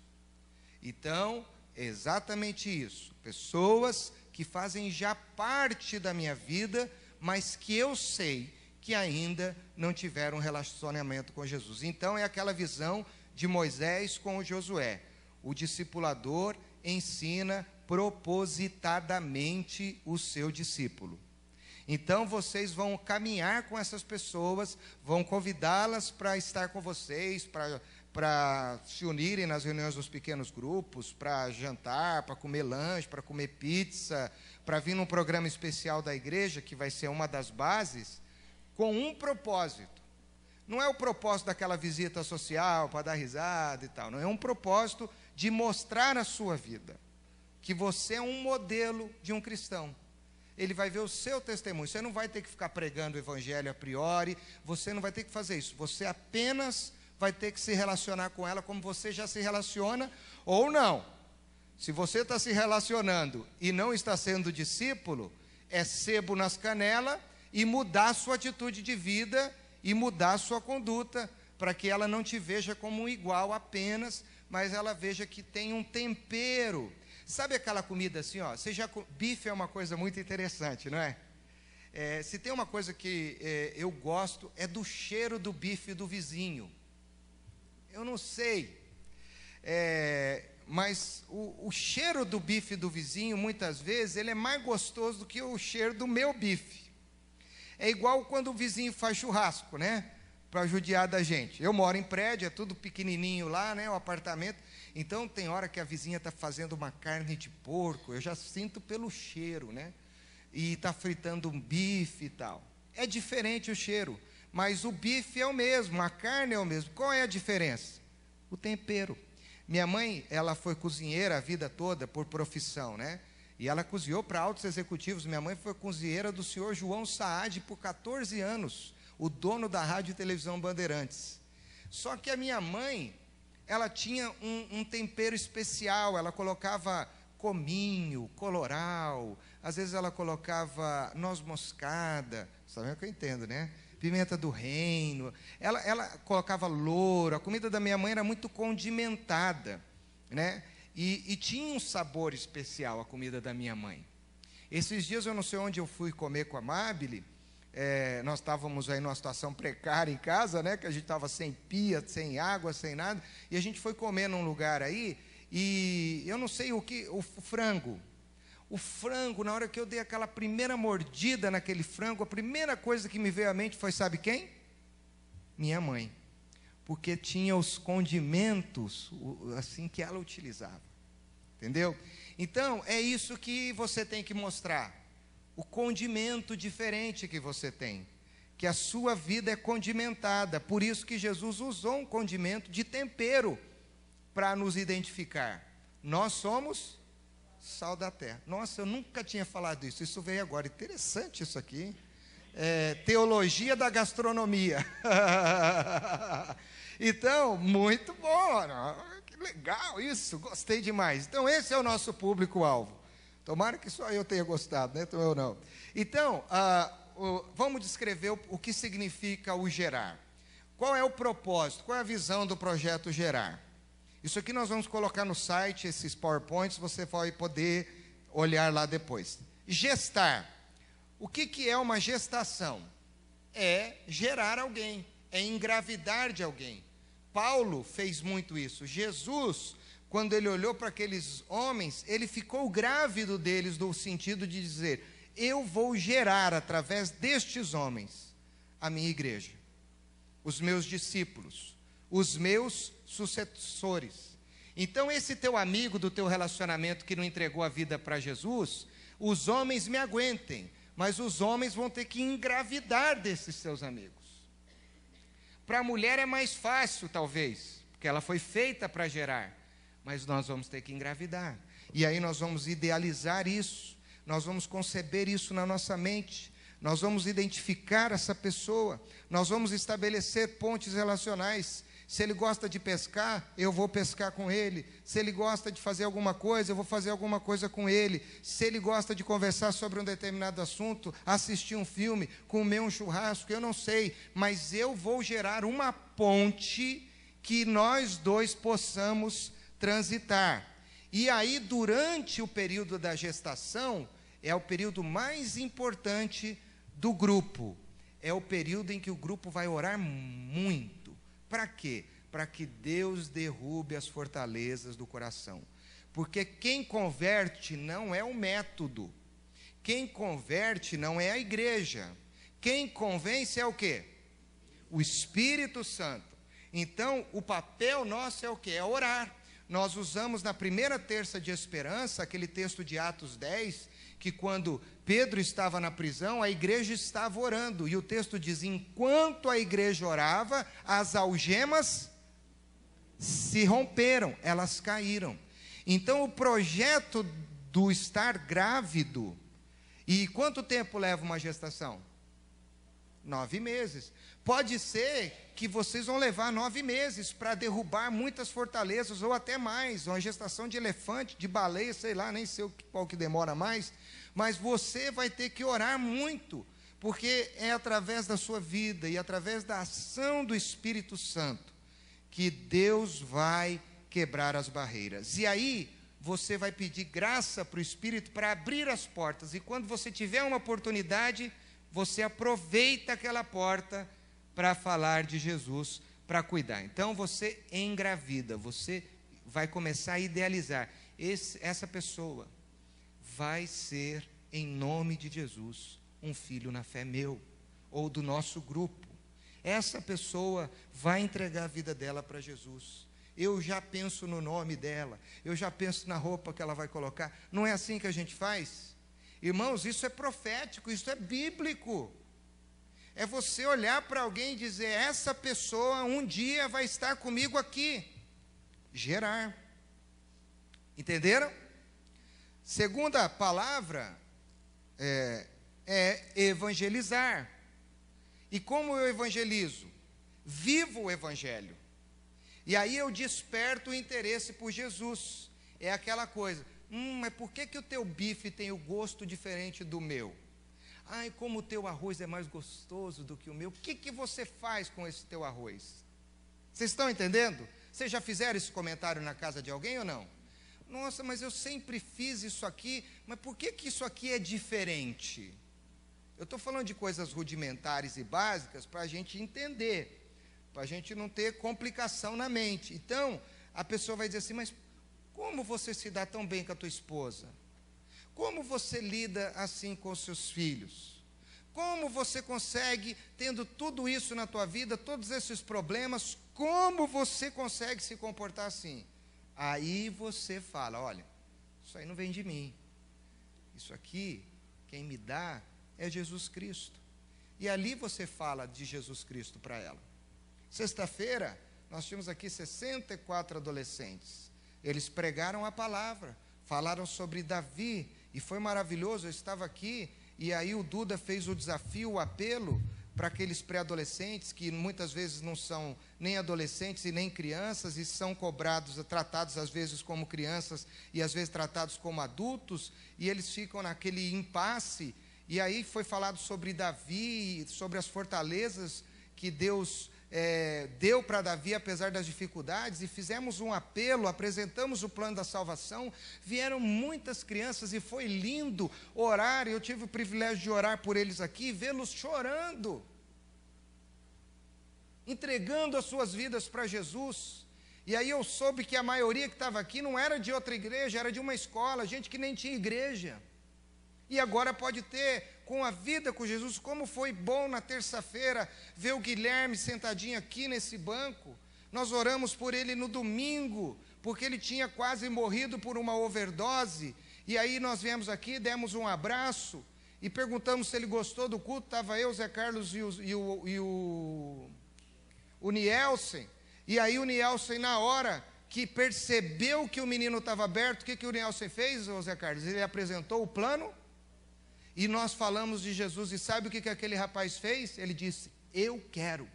S1: Então, é exatamente isso. Pessoas que fazem já parte da minha vida, mas que eu sei que ainda não tiveram um relacionamento com Jesus. Então, é aquela visão de Moisés com o Josué. O discipulador ensina propositadamente o seu discípulo. Então, vocês vão caminhar com essas pessoas, vão convidá-las para estar com vocês, para se unirem nas reuniões dos pequenos grupos, para jantar, para comer lanche, para comer pizza, para vir num programa especial da igreja, que vai ser uma das bases, com um propósito. Não é o propósito daquela visita social para dar risada e tal. Não é um propósito de mostrar a sua vida, que você é um modelo de um cristão. Ele vai ver o seu testemunho. Você não vai ter que ficar pregando o evangelho a priori, você não vai ter que fazer isso. Você apenas vai ter que se relacionar com ela como você já se relaciona, ou não. Se você está se relacionando e não está sendo discípulo, é sebo nas canelas e mudar a sua atitude de vida e mudar a sua conduta, para que ela não te veja como um igual apenas, mas ela veja que tem um tempero. Sabe aquela comida assim, ó? Bife é uma coisa muito interessante, não é? Se tem uma coisa que eu gosto, é do cheiro do bife do vizinho. Eu não sei, mas o cheiro do bife do vizinho, muitas vezes, ele é mais gostoso do que o cheiro do meu bife. É igual quando o vizinho faz churrasco, né? Para judiar da gente. Eu moro em prédio, é tudo pequenininho lá, né? O apartamento. Então, tem hora que a vizinha está fazendo uma carne de porco, eu já sinto pelo cheiro, né? E está fritando um bife e tal. É diferente o cheiro, mas o bife é o mesmo, a carne é o mesmo. Qual é a diferença? O tempero. Minha mãe, ela foi cozinheira a vida toda por profissão, né? E ela cozinhou para altos executivos. Minha mãe foi cozinheira do senhor João Saad por 14 anos, o dono da Rádio e Televisão Bandeirantes. Só que a minha mãe, ela tinha um tempero especial. Ela colocava cominho, coloral, às vezes ela colocava noz moscada, sabe o que eu entendo, né? Pimenta do reino, ela colocava louro. A comida da minha mãe era muito condimentada, né? E tinha um sabor especial a comida da minha mãe. Esses dias eu não sei onde eu fui comer com a Mabile, nós estávamos aí numa situação precária em casa, né, que a gente estava sem pia, sem água, sem nada, e a gente foi comer num lugar aí, e eu não sei o frango. O frango, na hora que eu dei aquela primeira mordida naquele frango, a primeira coisa que me veio à mente foi, sabe quem? Minha mãe. Porque tinha os condimentos, assim, que ela utilizava. Entendeu? Então, é isso que você tem que mostrar. O condimento diferente que você tem. Que a sua vida é condimentada. Por isso que Jesus usou um condimento de tempero para nos identificar. Nós somos sal da terra. Nossa, eu nunca tinha falado isso. Isso veio agora. Interessante isso aqui. Teologia da gastronomia. Então, muito bom. Que legal isso. Gostei demais. Então, esse é o nosso público-alvo. Tomara que só eu tenha gostado, né? Então, eu não. Então, vamos descrever o que significa o gerar. Qual é o propósito? Qual é a visão do projeto Gerar? Isso aqui nós vamos colocar no site, esses PowerPoints, você vai poder olhar lá depois. Gestar. O que é uma gestação? É gerar alguém, é engravidar de alguém. Paulo fez muito isso. Jesus, quando ele olhou para aqueles homens, ele ficou grávido deles, no sentido de dizer, eu vou gerar através destes homens a minha igreja, os meus discípulos, os meus sucessores. Então esse teu amigo do teu relacionamento que não entregou a vida para Jesus, os homens me aguentem, mas os homens vão ter que engravidar desses seus amigos. Para a mulher é mais fácil, talvez, porque ela foi feita para gerar, mas nós vamos ter que engravidar. E aí nós vamos idealizar isso, nós vamos conceber isso na nossa mente, nós vamos identificar essa pessoa, nós vamos estabelecer pontes relacionais. Se ele gosta de pescar, eu vou pescar com ele. Se ele gosta de fazer alguma coisa, eu vou fazer alguma coisa com ele. Se ele gosta de conversar sobre um determinado assunto, assistir um filme, comer um churrasco, eu não sei, mas eu vou gerar uma ponte que nós dois possamos transitar. E aí, durante o período da gestação, é o período mais importante do grupo. É o período em que o grupo vai orar muito. Para quê? Para que Deus derrube as fortalezas do coração. Porque quem converte não é o método. Quem converte não é a igreja. Quem convence é o quê? O Espírito Santo. Então, o papel nosso é o quê? É orar. Nós usamos na primeira terça de esperança, aquele texto de Atos 10, que quando Pedro estava na prisão, a igreja estava orando, e o texto diz, enquanto a igreja orava, as algemas se romperam, elas caíram. Então o projeto do estar grávido, e quanto tempo leva uma gestação? 9 meses. Pode ser que vocês vão levar 9 meses para derrubar muitas fortalezas, ou até mais, uma gestação de elefante, de baleia, sei lá, nem sei qual que demora mais, mas você vai ter que orar muito, porque é através da sua vida e através da ação do Espírito Santo que Deus vai quebrar as barreiras. E aí você vai pedir graça para o Espírito para abrir as portas, e quando você tiver uma oportunidade, você aproveita aquela porta para falar de Jesus, para cuidar. Então você engravida, você vai começar a idealizar. Essa pessoa vai ser, em nome de Jesus, um filho na fé meu, ou do nosso grupo. Essa pessoa vai entregar a vida dela para Jesus. Eu já penso no nome dela, eu já penso na roupa que ela vai colocar. Não é assim que a gente faz? Irmãos, isso é profético, isso é bíblico. É você olhar para alguém e dizer, essa pessoa um dia vai estar comigo aqui. Gerar. Entenderam? Segunda palavra é evangelizar. E como eu evangelizo? Vivo o evangelho. E aí eu desperto o interesse por Jesus. É aquela coisa, mas por que o teu bife tem o gosto diferente do meu? Ai, como o teu arroz é mais gostoso do que o meu. O que você faz com esse teu arroz? Vocês estão entendendo? Vocês já fizeram esse comentário na casa de alguém ou não? nossa, mas eu sempre fiz isso aqui, mas por que isso aqui é diferente? Eu estou falando de coisas rudimentares e básicas para a gente entender, para a gente não ter complicação na mente. Então, a pessoa vai dizer assim, mas como você se dá tão bem com a tua esposa? Como você lida assim com os seus filhos? Como você consegue, tendo tudo isso na tua vida, todos esses problemas, como você consegue se comportar assim? Aí você fala, olha, isso aí não vem de mim. Isso aqui, quem me dá é Jesus Cristo. E ali você fala de Jesus Cristo para ela. Sexta-feira, nós tínhamos aqui 64 adolescentes. Eles pregaram a palavra, falaram sobre Davi, e foi maravilhoso. Eu estava aqui, e aí o Duda fez o desafio, o apelo, para aqueles pré-adolescentes, que muitas vezes não são nem adolescentes e nem crianças, e são cobrados, tratados às vezes como crianças, e às vezes tratados como adultos, e eles ficam naquele impasse. E aí foi falado sobre Davi, sobre as fortalezas que Deus deu para Davi, apesar das dificuldades, e fizemos um apelo, apresentamos o plano da salvação. Vieram muitas crianças e foi lindo orar. Eu tive o privilégio de orar por eles aqui, vê-los chorando, entregando as suas vidas para Jesus. E aí eu soube que a maioria que estava aqui não era de outra igreja, era de uma escola, gente que nem tinha igreja. E agora pode ter com a vida com Jesus. Como foi bom na terça-feira ver o Guilherme sentadinho aqui nesse banco. Nós oramos por ele no domingo, porque ele tinha quase morrido por uma overdose. E aí nós viemos aqui, demos um abraço e perguntamos se ele gostou do culto. Estava eu, Zé Carlos e o Nielsen. E aí o Nielsen, na hora que percebeu que o menino estava aberto, o que o Nielsen fez, Zé Carlos? Ele apresentou o plano. E nós falamos de Jesus, e sabe o que aquele rapaz fez? Ele disse, eu quero.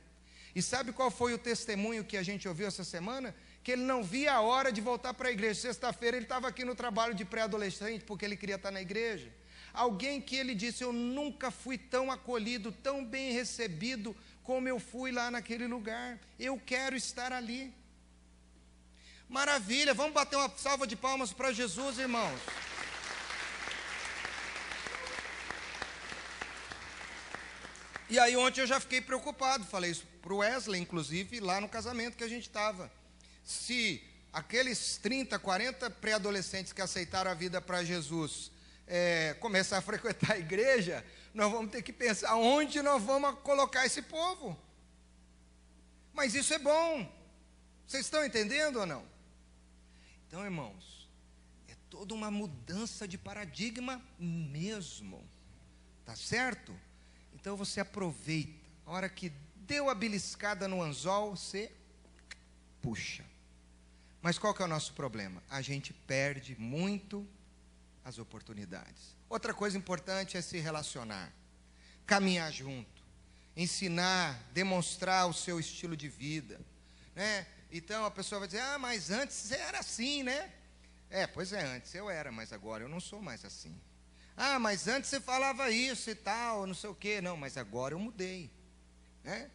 S1: E sabe qual foi o testemunho que a gente ouviu essa semana? Que ele não via a hora de voltar para a igreja. Sexta-feira ele estava aqui no trabalho de pré-adolescente, porque ele queria estar na igreja. Alguém que ele disse, eu nunca fui tão acolhido, tão bem recebido, como eu fui lá naquele lugar. Eu quero estar ali. Maravilha, vamos bater uma salva de palmas para Jesus, irmãos. E aí ontem eu já fiquei preocupado, falei isso para o Wesley, inclusive, lá no casamento que a gente estava. Se aqueles 30, 40 pré-adolescentes que aceitaram a vida para Jesus começar a frequentar a igreja, nós vamos ter que pensar onde nós vamos colocar esse povo. Mas isso é bom. Vocês estão entendendo ou não? Então, irmãos, é toda uma mudança de paradigma mesmo. Tá certo? Então você aproveita, a hora que deu a beliscada no anzol, você puxa. Mas qual que é o nosso problema? A gente perde muito as oportunidades. Outra coisa importante é se relacionar, caminhar junto, ensinar, demonstrar o seu estilo de vida, né? Então a pessoa vai dizer, mas antes você era assim, né? Pois é, antes eu era, mas agora eu não sou mais assim. Mas antes você falava isso e tal, não sei o quê. Não, mas agora eu mudei, né?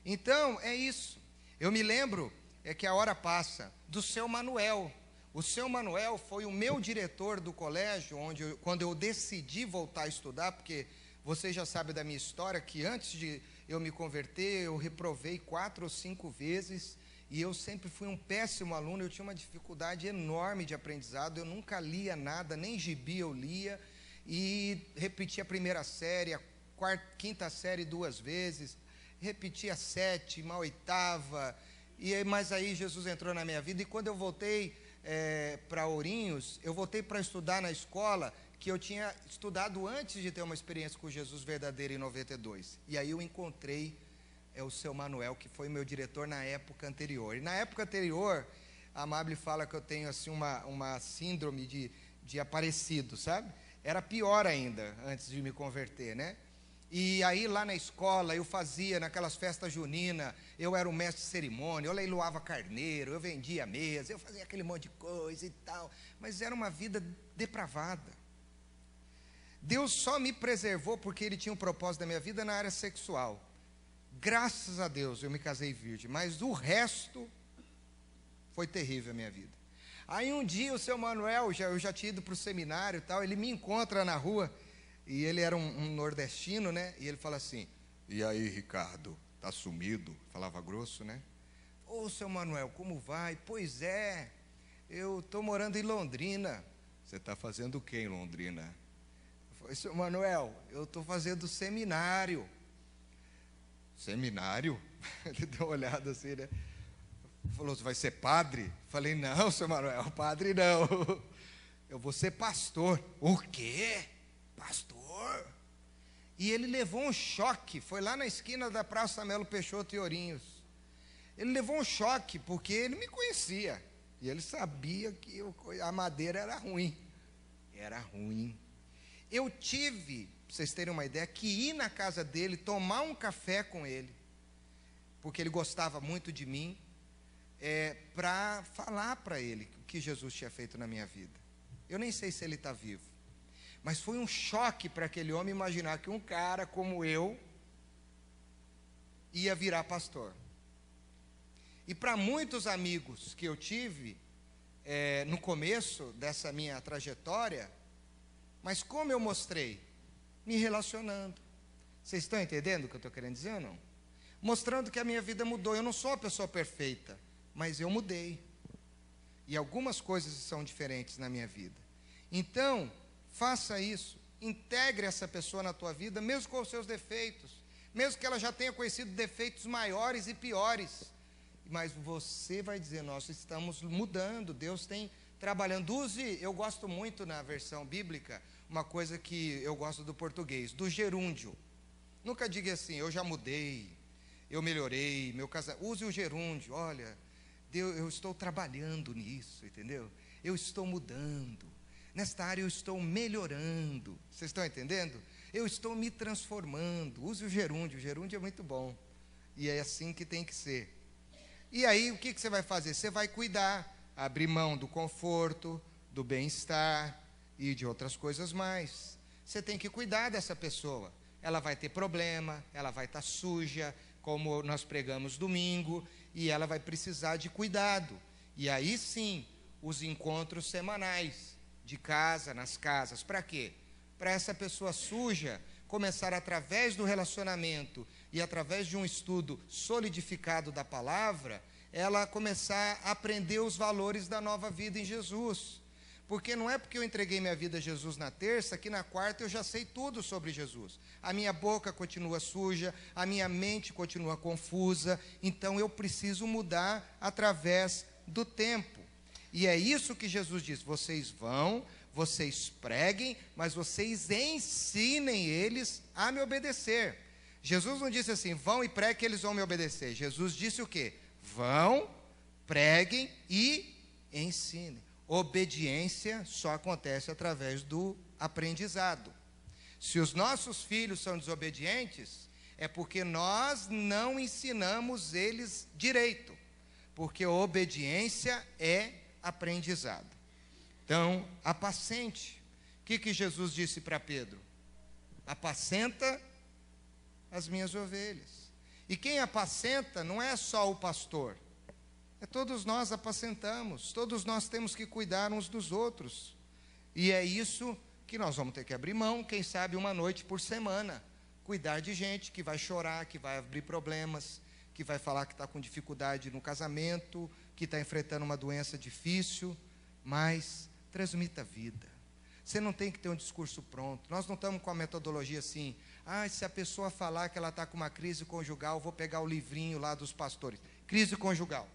S1: Então, é isso. Eu me lembro, que a hora passa, do seu Manuel. O seu Manuel foi o meu diretor do colégio, quando eu decidi voltar a estudar, porque vocês já sabem da minha história, que antes de eu me converter, eu reprovei 4 ou 5 vezes, e eu sempre fui um péssimo aluno, eu tinha uma dificuldade enorme de aprendizado, eu nunca lia nada, nem gibi eu lia, e repeti a primeira série, a quinta série 2 vezes, repeti a 7ª, a 8ª, mas aí Jesus entrou na minha vida, e quando eu voltei para Ourinhos, eu voltei para estudar na escola, que eu tinha estudado antes de ter uma experiência com Jesus verdadeira em 92, e aí eu encontrei o seu Manuel, que foi meu diretor na época anterior, e na época anterior, a Amable fala que eu tenho assim uma síndrome de aparecido, sabe? Era pior ainda, antes de me converter, né? E aí lá na escola, eu fazia, naquelas festas juninas, eu era o mestre de cerimônia, eu leiloava carneiro, eu vendia mesa, eu fazia aquele monte de coisa e tal, mas era uma vida depravada. Deus só me preservou porque Ele tinha um propósito da minha vida na área sexual. Graças a Deus eu me casei virgem, mas o resto foi terrível a minha vida. Aí um dia o seu Manuel, eu já tinha ido para o seminário e tal, ele me encontra na rua, e ele era um nordestino, né? E ele fala assim: e aí, Ricardo, tá sumido? Falava grosso, né? Ô, seu Manuel, como vai? Pois é, eu estou morando em Londrina. Você está fazendo o que em Londrina? Eu falei: seu Manuel, eu estou fazendo seminário. Seminário? Ele deu uma olhada assim, né? Falou: você vai ser padre? Falei: não, seu Manuel, padre não. Eu vou ser pastor. O quê? Pastor? E ele levou um choque. Foi lá na esquina da Praça Melo Peixoto e Ourinhos. Ele levou um choque, porque ele me conhecia. E ele sabia que a madeira era ruim. Era ruim. Eu tive, para vocês terem uma ideia, que ir na casa dele, tomar um café com ele, porque ele gostava muito de mim, para falar para ele o que Jesus tinha feito na minha vida. Eu nem sei se ele está vivo, mas foi um choque para aquele homem imaginar que um cara como eu ia virar pastor. E para muitos amigos que eu tive no começo dessa minha trajetória, mas como eu mostrei? Me relacionando. Vocês estão entendendo o que eu estou querendo dizer ou não? Mostrando que a minha vida mudou. Eu não sou uma pessoa perfeita, mas eu mudei. E algumas coisas são diferentes na minha vida. Então, faça isso. Integre essa pessoa na tua vida, mesmo com os seus defeitos. Mesmo que ela já tenha conhecido defeitos maiores e piores. Mas você vai dizer: nós estamos mudando, Deus tem trabalhando. Use, eu gosto muito na versão bíblica, uma coisa que eu gosto do português, do gerúndio. Nunca diga assim: eu já mudei, eu melhorei, meu casamento. Use o gerúndio: olha, Deus, eu estou trabalhando nisso, entendeu? Eu estou mudando, nesta área eu estou melhorando. Vocês estão entendendo? Eu estou me transformando. Use o gerúndio é muito bom. E é assim que tem que ser. E aí, o que você vai fazer? Você vai cuidar, abrir mão do conforto, do bem-estar e de outras coisas mais. Você tem que cuidar dessa pessoa. Ela vai ter problema, ela vai estar suja, como nós pregamos domingo, e ela vai precisar de cuidado. E aí sim, os encontros semanais, de casa, nas casas. Para quê? Para essa pessoa suja começar, através do relacionamento e através de um estudo solidificado da palavra, ela começar a aprender os valores da nova vida em Jesus. Porque não é porque eu entreguei minha vida a Jesus na terça, que na quarta eu já sei tudo sobre Jesus. A minha boca continua suja, a minha mente continua confusa, então eu preciso mudar através do tempo. E é isso que Jesus diz: vocês vão, vocês preguem, mas vocês ensinem eles a me obedecer. Jesus não disse assim: vão e preguem que eles vão me obedecer. Jesus disse o quê? Vão, preguem e ensinem. Obediência só acontece através do aprendizado. Se os nossos filhos são desobedientes, é porque nós não ensinamos eles direito, porque a obediência é aprendizado. Então, apacente. O que Jesus disse para Pedro? Apacenta as minhas ovelhas. E quem apacenta não é só o pastor. Todos nós apacentamos, todos nós temos que cuidar uns dos outros. E é isso que nós vamos ter que abrir mão, quem sabe uma noite por semana. Cuidar de gente que vai chorar, que vai abrir problemas, que vai falar que está com dificuldade no casamento, que está enfrentando uma doença difícil, mas transmita a vida. Você não tem que ter um discurso pronto. Nós não estamos com a metodologia assim: se a pessoa falar que ela está com uma crise conjugal, eu vou pegar o livrinho lá dos pastores. Crise conjugal.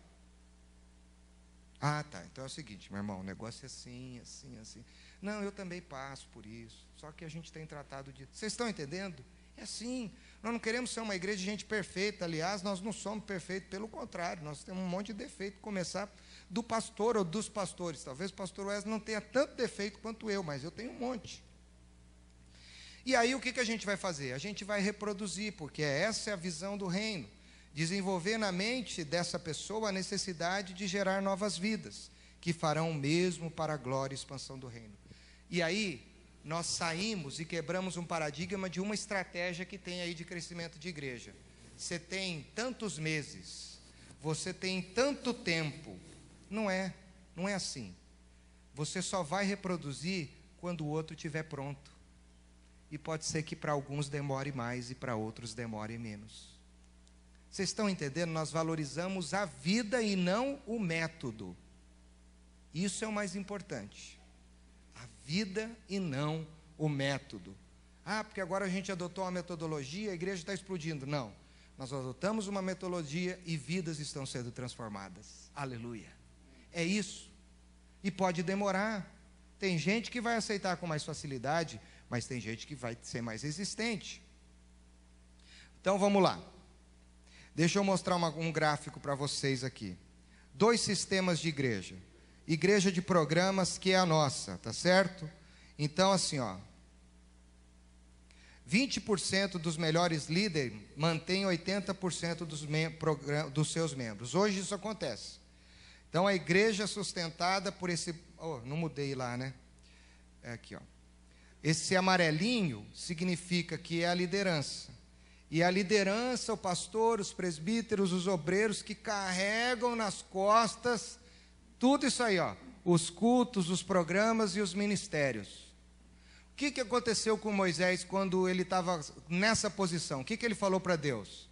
S1: Tá, então é o seguinte, meu irmão, o negócio é assim, assim, assim. Não, eu também passo por isso, só que a gente tem tratado de... Vocês estão entendendo? É assim, nós não queremos ser uma igreja de gente perfeita. Aliás, nós não somos perfeitos, pelo contrário, nós temos um monte de defeito, começar do pastor ou dos pastores. Talvez o pastor Wesley não tenha tanto defeito quanto eu, mas eu tenho um monte. E aí o que a gente vai fazer? A gente vai reproduzir, porque essa é a visão do reino. Desenvolver na mente dessa pessoa a necessidade de gerar novas vidas, que farão o mesmo para a glória e expansão do reino. E aí, nós saímos e quebramos um paradigma de uma estratégia que tem aí de crescimento de igreja. Você tem tantos meses, você tem tanto tempo. Não é assim. você só vai reproduzir quando o outro estiver pronto. E pode ser que para alguns demore mais e para outros demore menos. Vocês estão entendendo? Nós valorizamos a vida e não o método. Isso é o mais importante. A vida e não o método. Ah, porque agora a gente adotou uma metodologia, a igreja está explodindo. Não. Nós adotamos uma metodologia e vidas estão sendo transformadas. Aleluia. É isso. E pode demorar. Tem gente que vai aceitar com mais facilidade, mas tem gente que vai ser mais resistente. Então vamos lá. Deixa eu mostrar um gráfico para vocês aqui. 2 sistemas de igreja. Igreja de programas, que é a nossa, tá certo? Então assim, ó. 20% dos melhores líderes mantêm 80% dos seus membros. Hoje isso acontece. Então a igreja sustentada por esse... Oh, não mudei lá, né? É aqui, ó. Esse amarelinho significa que é a liderança. E a liderança, o pastor, os presbíteros, os obreiros que carregam nas costas tudo isso aí, ó. Os cultos, os programas e os ministérios. O que aconteceu com Moisés quando ele estava nessa posição? O que ele falou para Deus?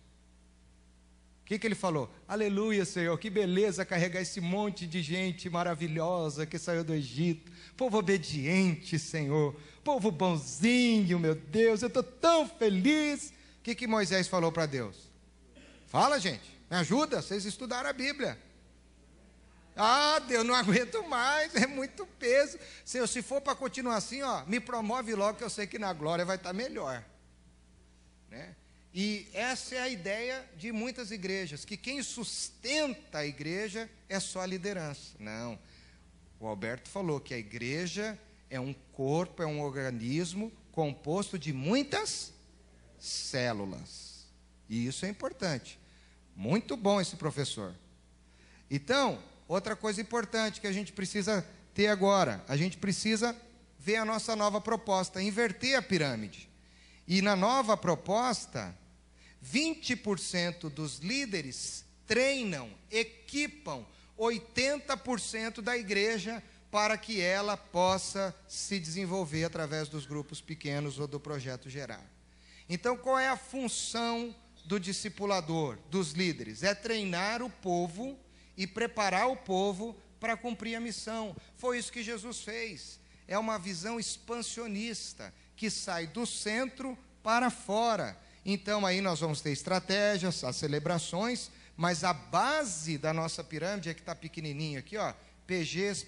S1: O que ele falou? Aleluia, Senhor, que beleza carregar esse monte de gente maravilhosa que saiu do Egito. Povo obediente, Senhor. Povo bonzinho, meu Deus, eu estou tão feliz. O que Moisés falou para Deus? Fala, gente, me ajuda, vocês estudaram a Bíblia. Ah, Deus, não aguento mais, é muito peso. Senhor, se for para continuar assim, ó, me promove logo, que eu sei que na glória vai estar melhor. Né? E essa é a ideia de muitas igrejas, que quem sustenta a igreja é só a liderança. Não, o Alberto falou que a igreja é um corpo, é um organismo composto de muitas células. E isso é importante. Muito bom esse professor. Então, outra coisa importante que a gente precisa ter agora, a gente precisa ver a nossa nova proposta, inverter a pirâmide. E na nova proposta, 20% dos líderes treinam, equipam 80% da igreja para que ela possa se desenvolver através dos grupos pequenos ou do projeto Gerar. Então, qual é a função do discipulador, dos líderes? É treinar o povo e preparar o povo para cumprir a missão. Foi isso que Jesus fez. É uma visão expansionista, que sai do centro para fora. Então, aí nós vamos ter estratégias, as celebrações, mas a base da nossa pirâmide é que está pequenininho aqui, ó. PGs,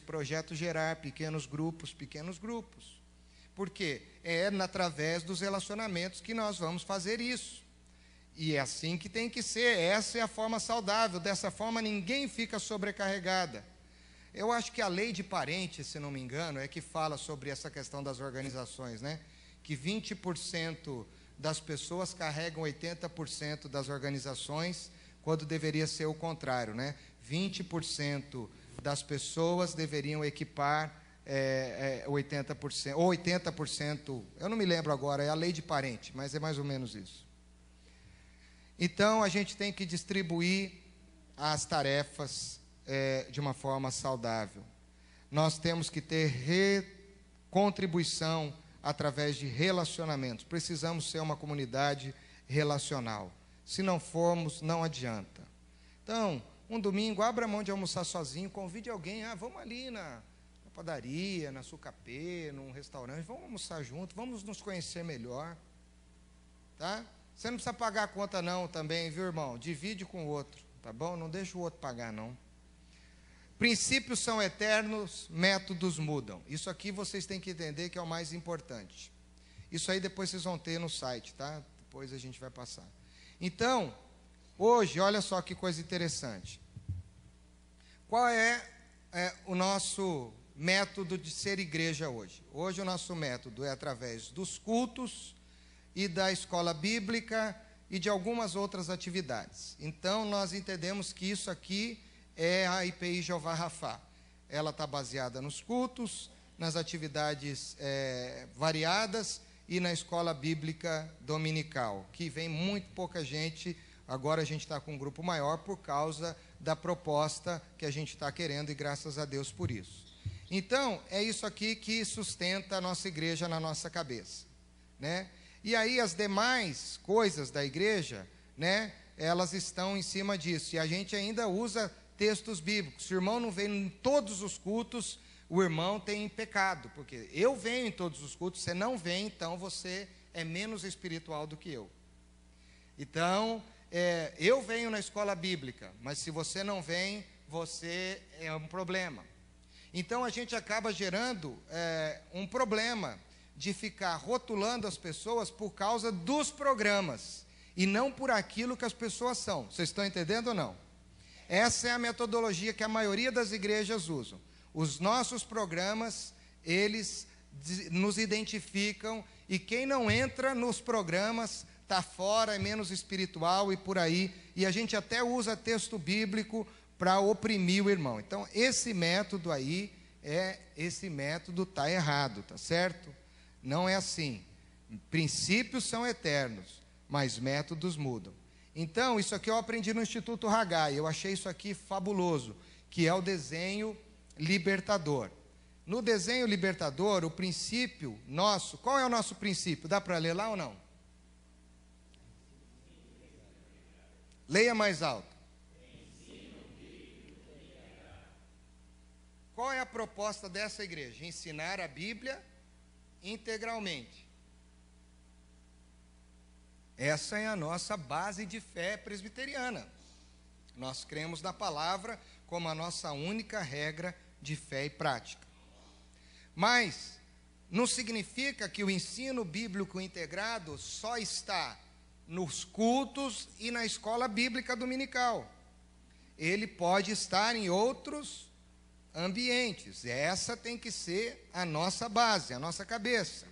S1: Projeto Gerar, pequenos grupos. Por quê? É através dos relacionamentos que nós vamos fazer isso. E é assim que tem que ser, essa é a forma saudável, dessa forma ninguém fica sobrecarregada. Eu acho que a lei de parentes, se não me engano, é que fala sobre essa questão das organizações, né? Que 20% das pessoas carregam 80% das organizações, quando deveria ser o contrário, né? 20% das pessoas deveriam equipar 80%, ou 80%, eu não me lembro agora, é a lei de parente, mas é mais ou menos isso. Então, a gente tem que distribuir as tarefas de uma forma saudável. Nós temos que ter contribuição através de relacionamentos. Precisamos ser uma comunidade relacional. Se não formos, não adianta. Então, um domingo, abra mão de almoçar sozinho, convide alguém, vamos ali na padaria, na Sucapê, num restaurante, vamos almoçar junto, vamos nos conhecer melhor. Tá? Você não precisa pagar a conta não também, viu, irmão? Divide com o outro, tá bom? Não deixa o outro pagar, não. Princípios são eternos, métodos mudam. Isso aqui vocês têm que entender que é o mais importante. Isso aí depois vocês vão ter no site, tá? Depois a gente vai passar. Então, hoje, olha só que coisa interessante. Qual é o nosso método de ser igreja hoje? Hoje o nosso método é através dos cultos e da escola bíblica e de algumas outras atividades. Então, nós entendemos que isso aqui é a IPI Jeová Rafá. Ela está baseada nos cultos, nas atividades variadas e na escola bíblica dominical, que vem muito pouca gente. Agora a gente está com um grupo maior por causa da proposta que a gente está querendo, e graças a Deus por isso. Então, é isso aqui que sustenta a nossa igreja na nossa cabeça, né? E aí as demais coisas da igreja, né, elas estão em cima disso. E a gente ainda usa textos bíblicos. Se o irmão não vem em todos os cultos, o irmão tem pecado, porque eu venho em todos os cultos, você não vem, então você é menos espiritual do que eu. Então, eu venho na escola bíblica, mas se você não vem, você é um problema. Então a gente acaba gerando um problema de ficar rotulando as pessoas por causa dos programas e não por aquilo que as pessoas são. Vocês estão entendendo ou não? Essa é a metodologia que a maioria das igrejas usam. Os nossos programas, eles nos identificam, e quem não entra nos programas está fora, é menos espiritual e por aí. E a gente até usa texto bíblico para oprimir o irmão. Então, esse método aí, esse método está errado, tá certo? Não é assim. Princípios são eternos, mas métodos mudam. Então, isso aqui eu aprendi no Instituto Haggai, eu achei isso aqui fabuloso, que é o desenho libertador. No desenho libertador, o princípio nosso, qual é o nosso princípio? Dá para ler lá ou não? Leia mais alto. Qual é a proposta dessa igreja? Ensinar a Bíblia integralmente. Essa é a nossa base de fé presbiteriana. Nós cremos na palavra como a nossa única regra de fé e prática. Mas não significa que o ensino bíblico integrado só está nos cultos e na escola bíblica dominical. Ele pode estar em outros ambientes. Essa tem que ser a nossa base, a nossa cabeça.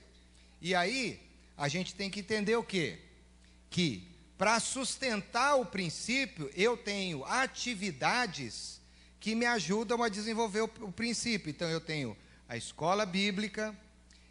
S1: E aí, a gente tem que entender o quê? Que para sustentar o princípio, eu tenho atividades que me ajudam a desenvolver o princípio. Então, eu tenho a escola bíblica,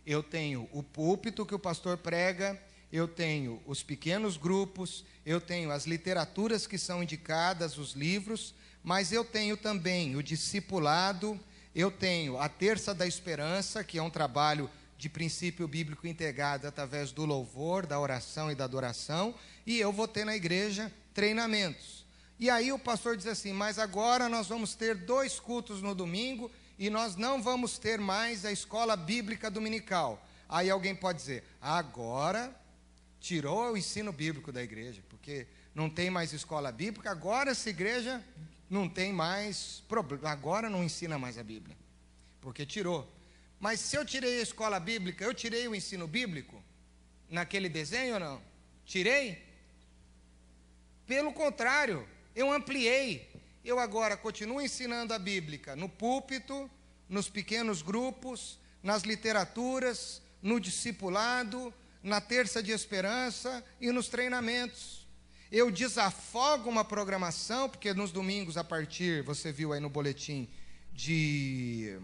S1: eu tenho o púlpito que o pastor prega, eu tenho os pequenos grupos, eu tenho as literaturas que são indicadas, os livros, mas eu tenho também o discipulado, eu tenho a Terça da Esperança, que é um trabalho de princípio bíblico integrado através do louvor, da oração e da adoração, e eu vou ter na igreja treinamentos. E aí o pastor diz assim, mas agora nós vamos ter 2 cultos no domingo e nós não vamos ter mais a escola bíblica dominical. Aí alguém pode dizer, agora tirou o ensino bíblico da igreja, porque não tem mais escola bíblica, agora essa igreja não tem mais problema, agora não ensina mais a Bíblia, porque tirou. Mas se eu tirei a escola bíblica, eu tirei o ensino bíblico naquele desenho ou não? Tirei? Pelo contrário, eu ampliei. Eu agora continuo ensinando a Bíblia no púlpito, nos pequenos grupos, nas literaturas, no discipulado, na Terça de Esperança e nos treinamentos. Eu desafogo uma programação, porque nos domingos a partir, você viu aí no boletim, de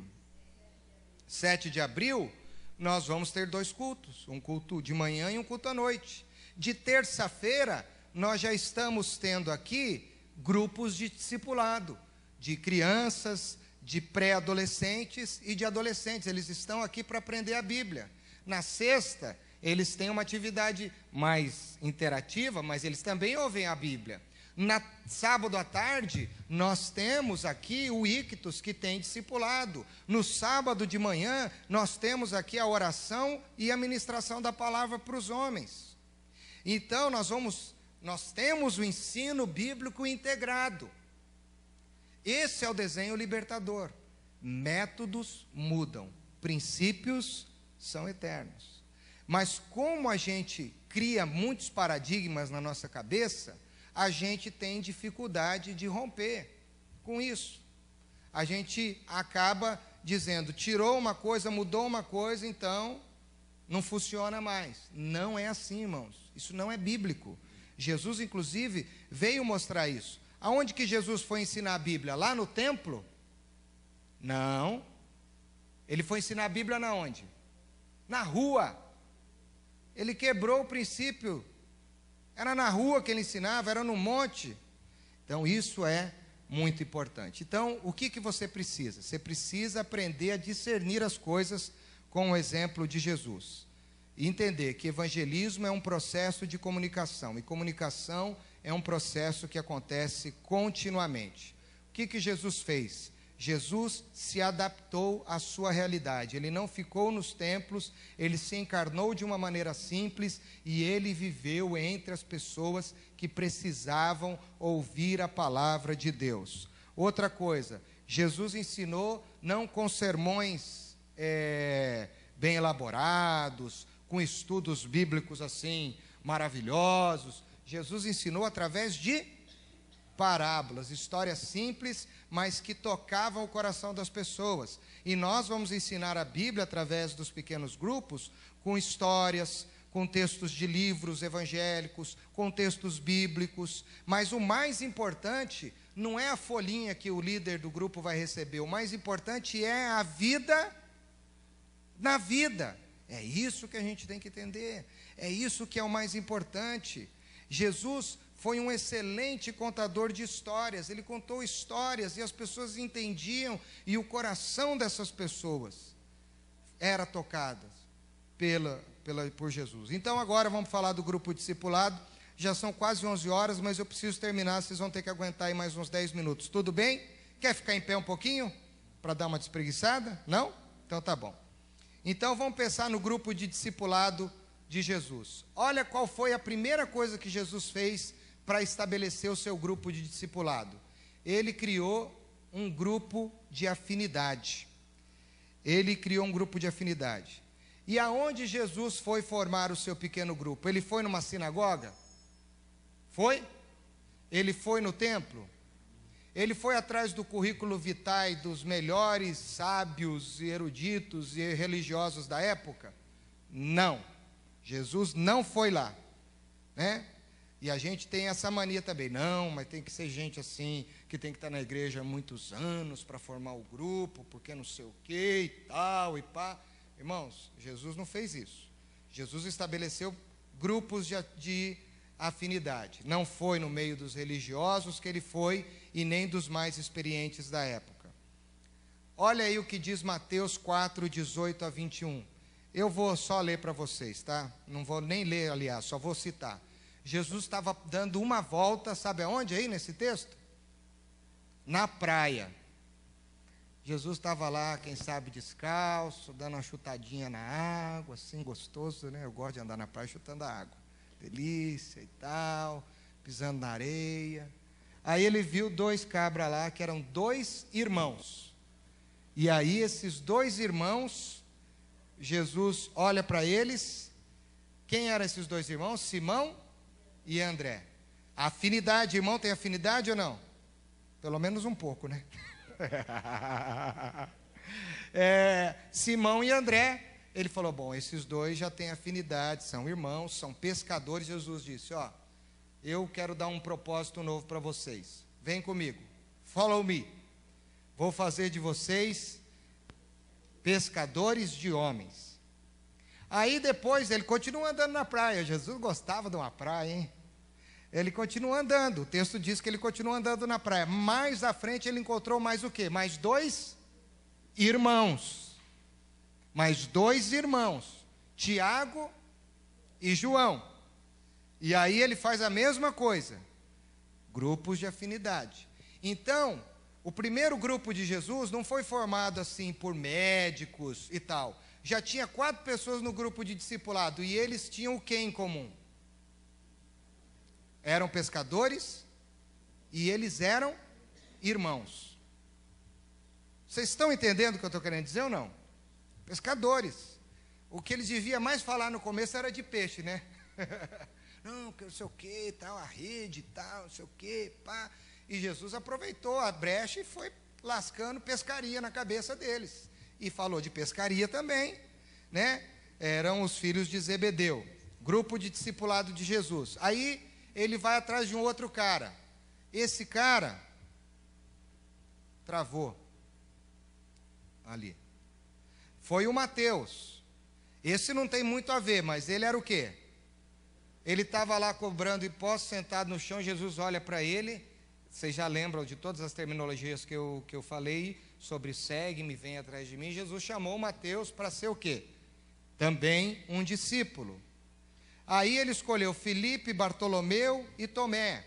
S1: 7 de abril, nós vamos ter 2 cultos, um culto de manhã e um culto à noite. De terça-feira, nós já estamos tendo aqui grupos de discipulado, de crianças, de pré-adolescentes e de adolescentes. Eles estão aqui para aprender a Bíblia. Na sexta, eles têm uma atividade mais interativa, mas eles também ouvem a Bíblia. Na sábado à tarde, nós temos aqui o Ictus, que tem discipulado. No sábado de manhã, nós temos aqui a oração e a ministração da palavra para os homens. Então, nós temos o ensino bíblico integrado. Esse é o desenho libertador. Métodos mudam, princípios são eternos. Mas como a gente cria muitos paradigmas na nossa cabeça, a gente tem dificuldade de romper com isso. A gente acaba dizendo, tirou uma coisa, mudou uma coisa, então não funciona mais. Não é assim, irmãos. Isso não é bíblico. Jesus, inclusive, veio mostrar isso. Aonde que Jesus foi ensinar a Bíblia? Lá no templo? Não. Ele foi ensinar a Bíblia na onde? Na rua. Ele quebrou o princípio. Era na rua que ele ensinava, era no monte. Então isso é muito importante. Então, o que você precisa? Você precisa aprender a discernir as coisas com o exemplo de Jesus. E entender que evangelismo é um processo de comunicação, e comunicação é um processo que acontece continuamente. O que Jesus fez? Jesus se adaptou à sua realidade. Ele não ficou nos templos, ele se encarnou de uma maneira simples e ele viveu entre as pessoas que precisavam ouvir a palavra de Deus. Outra coisa, Jesus ensinou não com sermões bem elaborados, com estudos bíblicos assim maravilhosos. Jesus ensinou através de parábolas, histórias simples, mas que tocavam o coração das pessoas. E nós vamos ensinar a Bíblia através dos pequenos grupos, com histórias, com textos de livros evangélicos, com textos bíblicos. Mas o mais importante não é a folhinha que o líder do grupo vai receber, o mais importante é a vida na vida. É isso que a gente tem que entender, é isso que é o mais importante. Jesus foi um excelente contador de histórias, ele contou histórias e as pessoas entendiam, e o coração dessas pessoas era tocado por Jesus. Então agora vamos falar do grupo discipulado. Já são quase 11 horas, mas eu preciso terminar, vocês vão ter que aguentar aí mais uns 10 minutos. Tudo bem? Quer ficar em pé um pouquinho? Para dar uma despreguiçada? Não? Então tá bom. Então vamos pensar no grupo de discipulado de Jesus. Olha qual foi a primeira coisa que Jesus fez para estabelecer o seu grupo de discipulado. Ele criou um grupo de afinidade. Ele criou um grupo de afinidade. E aonde Jesus foi formar o seu pequeno grupo? Ele foi numa sinagoga? Foi? Ele foi no templo? Ele foi atrás do currículo vitae dos melhores sábios e eruditos e religiosos da época? Não. Jesus não foi lá, né? E a gente tem essa mania também, não, mas tem que ser gente assim, que tem que estar na igreja há muitos anos para formar o grupo, porque não sei o que e tal, e pá. Irmãos, Jesus não fez isso. Jesus estabeleceu grupos de afinidade. Não foi no meio dos religiosos que ele foi, e nem dos mais experientes da época. Olha aí o que diz Mateus 4, 18 a 21. Eu vou só ler para vocês, tá? Não vou nem ler, aliás, só vou citar. Jesus estava dando uma volta, sabe aonde aí nesse texto? Na praia. Jesus estava lá, quem sabe descalço, dando uma chutadinha na água, assim, gostoso, né? Eu gosto de andar na praia chutando a água. Delícia e tal, pisando na areia. Aí ele viu 2 cabras lá, que eram 2 irmãos. E aí esses 2 irmãos, Jesus olha para eles. Quem eram esses 2 irmãos? Simão e André. A afinidade, irmão, tem afinidade ou não? Pelo menos um pouco, né? Simão e André. Ele falou, bom, esses 2 já têm afinidade, são irmãos, são pescadores. Jesus disse, ó, eu quero dar um propósito novo para vocês. Vem comigo, follow me. Vou fazer de vocês pescadores de homens. Aí depois ele continua andando na praia. Jesus gostava de uma praia, hein? Ele continua andando. O texto diz que ele continua andando na praia. Mais à frente ele encontrou mais o quê? Mais 2 irmãos. Mais 2 irmãos. Tiago e João. E aí ele faz a mesma coisa. Grupos de afinidade. Então, o primeiro grupo de Jesus não foi formado assim por médicos e tal. Já tinha 4 pessoas no grupo de discipulado. E eles tinham o que em comum? Eram pescadores e eles eram irmãos. Vocês estão entendendo o que eu estou querendo dizer ou não? Pescadores. O que eles deviam mais falar no começo era de peixe, né? Não, que não sei o que, tal, a rede, tal, não sei o que, pá. E Jesus aproveitou a brecha e foi lascando pescaria na cabeça deles. E falou de pescaria também, né? Eram os filhos de Zebedeu, grupo de discipulado de Jesus. Aí ele vai atrás de um outro cara. Esse cara travou ali. Foi o Mateus. Esse não tem muito a ver, mas ele era o quê? Ele estava lá cobrando impostos, sentado no chão. Jesus olha para ele, vocês já lembram de todas as terminologias que eu falei sobre segue-me, vem atrás de mim. Jesus chamou Mateus para ser o quê? Também um discípulo. Aí ele escolheu Filipe, Bartolomeu e Tomé.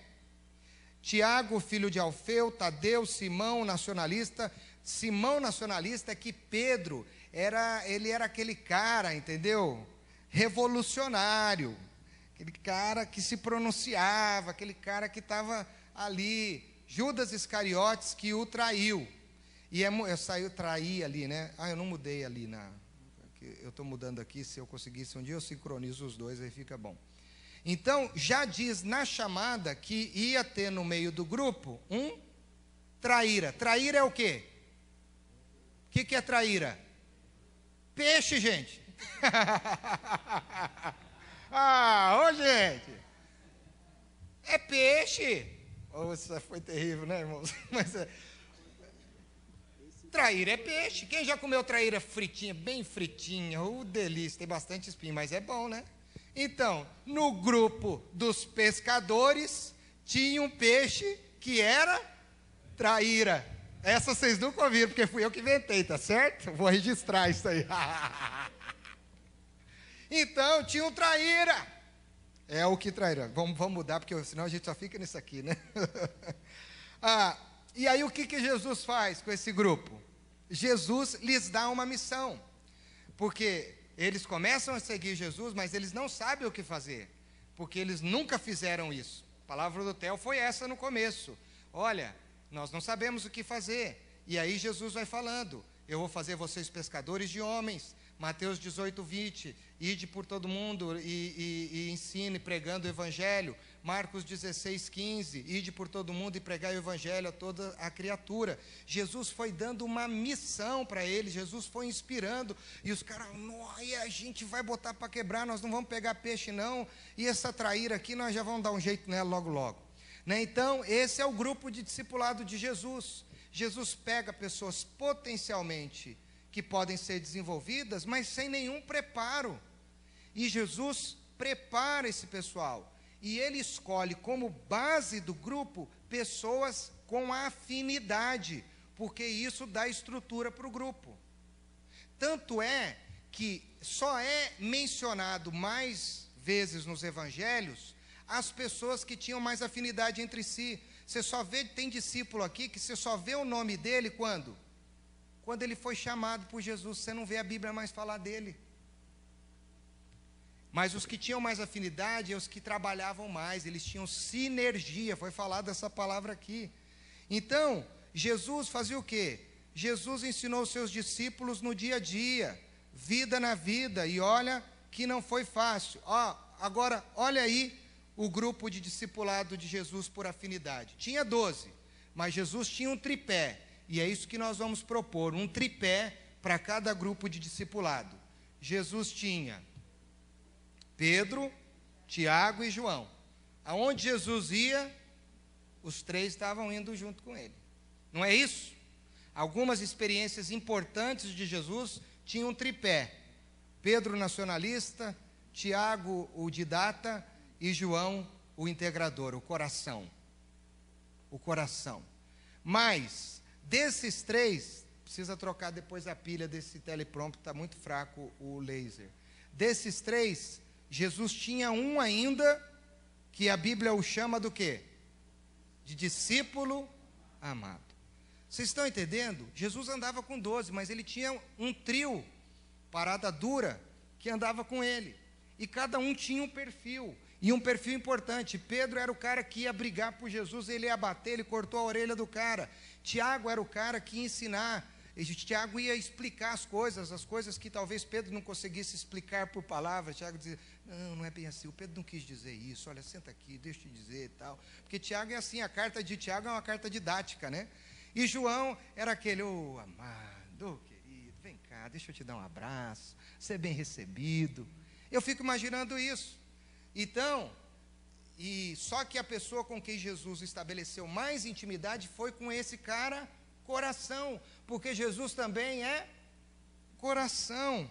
S1: Tiago, filho de Alfeu, Tadeu, Simão, nacionalista. Simão, nacionalista, que Pedro, ele era aquele cara, entendeu? Revolucionário. Aquele cara que se pronunciava, aquele cara que estava ali. Judas Iscariotes, que o traiu. E eu saí, traí ali, né? Eu não mudei ali eu estou mudando aqui, se eu conseguisse um dia eu sincronizo os dois, aí fica bom. Então, já diz na chamada que ia ter no meio do grupo um traíra. Traíra é o quê? O que é traíra? Peixe, gente. Ô gente. É peixe. Isso foi terrível, né, irmãos? Mas traíra é peixe. Quem já comeu traíra fritinha, bem fritinha? Delícia, tem bastante espinho, mas é bom, né? Então, no grupo dos pescadores, tinha um peixe que era traíra. Essa vocês nunca ouviram, porque fui eu que inventei, tá certo? Vou registrar isso aí. Então, tinha um traíra. É o que traíra. Vamos mudar, porque senão a gente só fica nisso aqui, né? E aí o que Jesus faz com esse grupo? Jesus lhes dá uma missão. Porque eles começam a seguir Jesus, mas eles não sabem o que fazer. Porque eles nunca fizeram isso. A palavra do Theo foi essa no começo. Olha, nós não sabemos o que fazer. E aí Jesus vai falando, eu vou fazer vocês pescadores de homens. Mateus 18, 20, ide por todo mundo e ensine pregando o evangelho. Marcos 16, 15, ide por todo mundo e pregai o evangelho a toda a criatura. Jesus foi dando uma missão para eles, Jesus foi inspirando, e os caras, a gente vai botar para quebrar, nós não vamos pegar peixe não, e essa traíra aqui nós já vamos dar um jeito nela logo logo. Né? Então, esse é o grupo de discipulado de Jesus. Jesus pega pessoas potencialmente que podem ser desenvolvidas, mas sem nenhum preparo. E Jesus prepara esse pessoal. E ele escolhe como base do grupo pessoas com afinidade, porque isso dá estrutura para o grupo. Tanto é que só é mencionado mais vezes nos evangelhos as pessoas que tinham mais afinidade entre si. Você só vê, tem discípulo aqui que você só vê o nome dele quando? Quando ele foi chamado por Jesus, você não vê a Bíblia mais falar dele. Mas os que tinham mais afinidade, os que trabalhavam mais, eles tinham sinergia, foi falado essa palavra aqui. Então, Jesus fazia o quê? Jesus ensinou os seus discípulos no dia a dia, vida na vida, e olha que não foi fácil. Agora, olha aí o grupo de discipulado de Jesus por afinidade. Tinha 12, mas Jesus tinha um tripé, e é isso que nós vamos propor, um tripé para cada grupo de discipulado. Jesus tinha Pedro, Tiago e João. Aonde Jesus ia, os três estavam indo junto com ele. Não é isso? Algumas experiências importantes de Jesus tinham um tripé. Pedro, nacionalista, Tiago, o didata, e João, o integrador, o coração. O coração. Mas, desses três, precisa trocar depois a pilha desse teleprompter, está muito fraco o laser. Desses três, Jesus tinha um ainda, que a Bíblia o chama do quê? De discípulo amado. Vocês estão entendendo? Jesus andava com 12, mas ele tinha um trio, parada dura, que andava com ele. E cada um tinha um perfil, e um perfil importante. Pedro era o cara que ia brigar por Jesus, ele ia bater, ele cortou a orelha do cara. Tiago era o cara que ia ensinar. Tiago ia explicar as coisas que talvez Pedro não conseguisse explicar por palavras. Tiago dizia, não é bem assim, o Pedro não quis dizer isso, olha, senta aqui, deixa eu te dizer e tal. Porque Tiago é assim, a carta de Tiago é uma carta didática, né? E João era aquele, amado, querido, vem cá, deixa eu te dar um abraço, ser bem recebido. Eu fico imaginando isso. Então, só que a pessoa com quem Jesus estabeleceu mais intimidade foi com esse cara, coração, porque Jesus também é coração.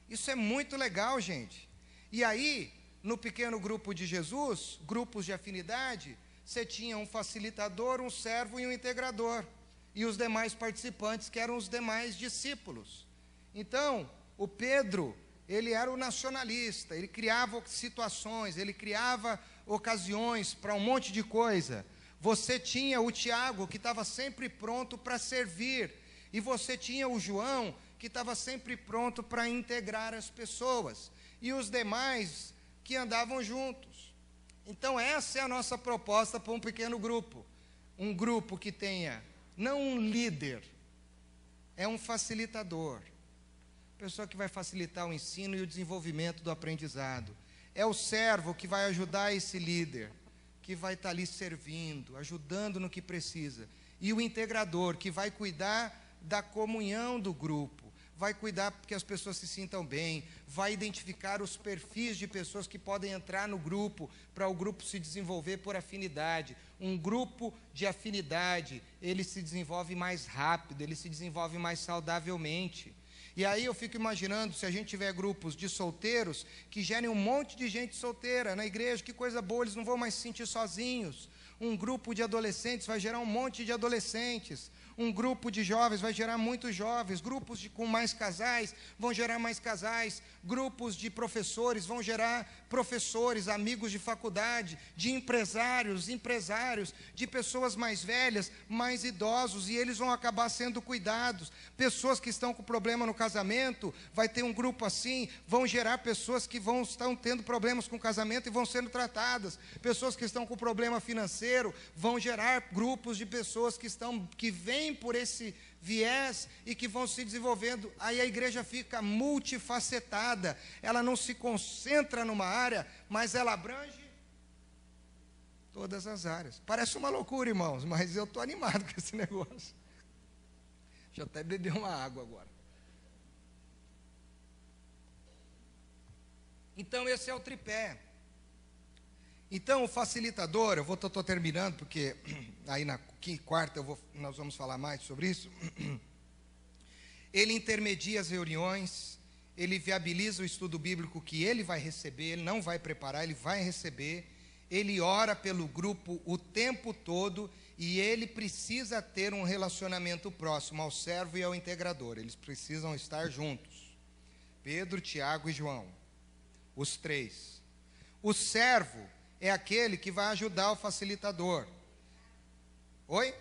S1: Isso é muito legal, gente. E aí, no pequeno grupo de Jesus, grupos de afinidade, você tinha um facilitador, um servo e um integrador. E os demais participantes, que eram os demais discípulos. Então, o Pedro, ele era o nacionalista, ele criava situações, ele criava ocasiões para um monte de coisa. Você tinha o Tiago, que estava sempre pronto para servir. E você tinha o João, que estava sempre pronto para integrar as pessoas. E os demais que andavam juntos. Então, essa é a nossa proposta para um pequeno grupo. Um grupo que tenha, não um líder, é um facilitador. Pessoa que vai facilitar o ensino e o desenvolvimento do aprendizado. É o servo que vai ajudar esse líder, que vai estar ali servindo, ajudando no que precisa. E o integrador, que vai cuidar da comunhão do grupo, vai cuidar que as pessoas se sintam bem, vai identificar os perfis de pessoas que podem entrar no grupo, para o grupo se desenvolver por afinidade. Um grupo de afinidade, ele se desenvolve mais rápido, ele se desenvolve mais saudavelmente. E aí eu fico imaginando, se a gente tiver grupos de solteiros, que gerem um monte de gente solteira na igreja, que coisa boa, eles não vão mais se sentir sozinhos. Um grupo de adolescentes vai gerar um monte de adolescentes. Um grupo de jovens vai gerar muitos jovens. Grupos com mais casais vão gerar mais casais. Grupos de professores vão gerar professores, amigos de faculdade, de empresários, de pessoas mais velhas, mais idosos, e eles vão acabar sendo cuidados. Pessoas que estão com problema no casamento, vai ter um grupo assim, vão gerar pessoas que estão tendo problemas com o casamento e vão sendo tratadas. Pessoas que estão com problema financeiro, vão gerar grupos de pessoas que vêm por esse viés e que vão se desenvolvendo. Aí a igreja fica multifacetada, ela não se concentra numa área, mas ela abrange todas as áreas. Parece uma loucura, irmãos, mas eu estou animado com esse negócio. Deixa eu até beber uma água agora. Então esse é o tripé. Então o facilitador, eu estou terminando, porque aí na quarta nós vamos falar mais sobre isso. Ele intermedia as reuniões, ele viabiliza o estudo bíblico que ele vai receber, ele não vai preparar, ele vai receber. Ele ora pelo grupo o tempo todo e ele precisa ter um relacionamento próximo ao servo e ao integrador. Eles precisam estar juntos. Pedro, Tiago e João, os três. O servo é aquele que vai ajudar o facilitador. Oi?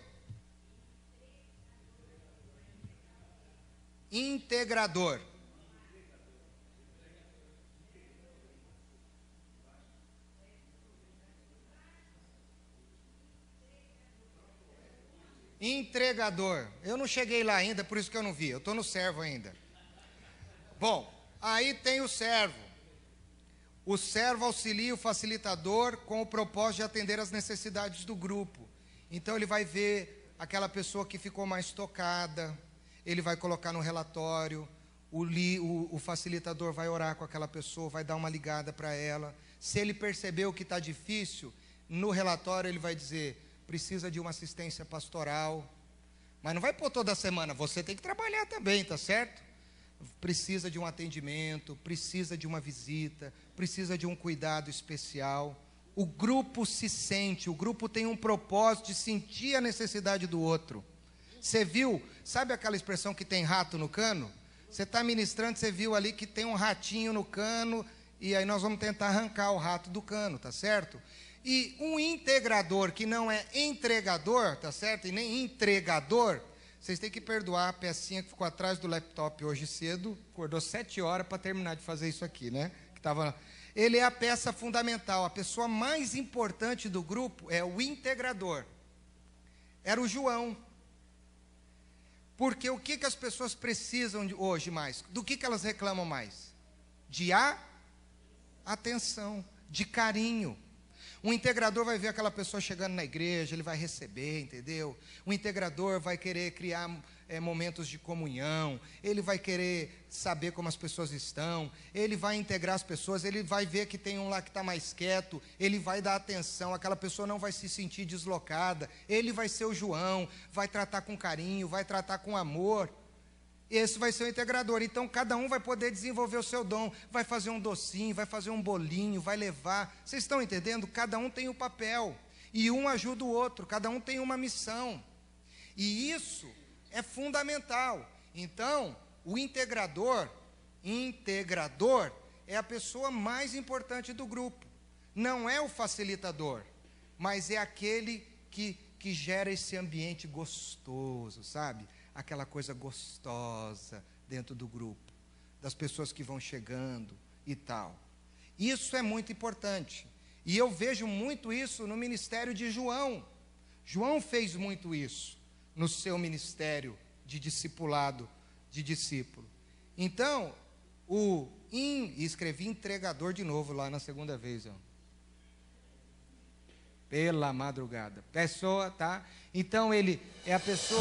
S1: Integrador. Entregador. Eu não cheguei lá ainda, por isso que eu não vi. Eu estou no servo ainda. Bom, aí tem o servo. O servo auxilia o facilitador com o propósito de atender às necessidades do grupo. Então ele vai ver aquela pessoa que ficou mais tocada, ele vai colocar no relatório, o facilitador vai orar com aquela pessoa, vai dar uma ligada para ela. Se ele percebeu que está difícil, no relatório ele vai dizer, precisa de uma assistência pastoral. Mas não vai pôr toda semana, você tem que trabalhar também, tá certo? Precisa de um atendimento, precisa de uma visita, precisa de um cuidado especial. O grupo se sente, o grupo tem um propósito de sentir a necessidade do outro. Você viu, sabe aquela expressão que tem rato no cano? Você está ministrando, você viu ali que tem um ratinho no cano, e aí nós vamos tentar arrancar o rato do cano, tá certo? E um integrador que não é entregador, tá certo? E nem entregador, vocês têm que perdoar a pecinha que ficou atrás do laptop hoje cedo, acordou 7 horas para terminar de fazer isso aqui, né? Ele é a peça fundamental, a pessoa mais importante do grupo é o integrador. Era o João. Porque o que as pessoas precisam hoje mais? Do que elas reclamam mais? De atenção, de carinho. O integrador vai ver aquela pessoa chegando na igreja, ele vai receber, entendeu? O integrador vai querer criar momentos de comunhão, ele vai querer saber como as pessoas estão, ele vai integrar as pessoas, ele vai ver que tem um lá que está mais quieto, ele vai dar atenção, aquela pessoa não vai se sentir deslocada, ele vai ser o João, vai tratar com carinho, vai tratar com amor. Esse vai ser o integrador. Então cada um vai poder desenvolver o seu dom, vai fazer um docinho, vai fazer um bolinho, vai levar. Vocês estão entendendo? Cada um tem um papel. E um ajuda o outro, cada um tem uma missão. E isso é fundamental. Então, o integrador é a pessoa mais importante do grupo. Não é o facilitador, mas é aquele que gera esse ambiente gostoso, sabe? Aquela coisa gostosa dentro do grupo, das pessoas que vão chegando e tal. Isso é muito importante. E eu vejo muito isso no ministério de João. João fez muito isso no seu ministério de discipulado, de discípulo. Então, escrevi entregador de novo lá na segunda vez, ó. Pela madrugada. Pessoa, tá? Então, ele é a pessoa...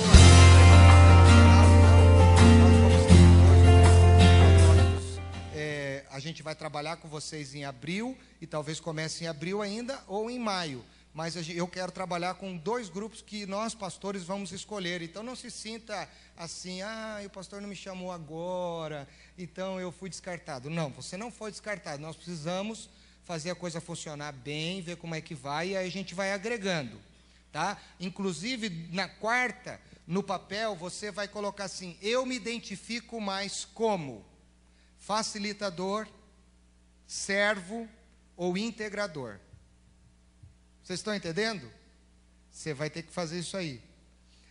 S1: A gente vai trabalhar com vocês em abril, e talvez comece em abril ainda, ou em maio. Mas eu quero trabalhar com 2 grupos que nós, pastores, vamos escolher. Então, não se sinta assim, o pastor não me chamou agora, então eu fui descartado. Não, você não foi descartado. Nós precisamos fazer a coisa funcionar bem, ver como é que vai, e aí a gente vai agregando, tá? Inclusive, na quarta, no papel, você vai colocar assim, eu me identifico mais como facilitador, servo ou integrador. Vocês estão entendendo? Você vai ter que fazer isso aí.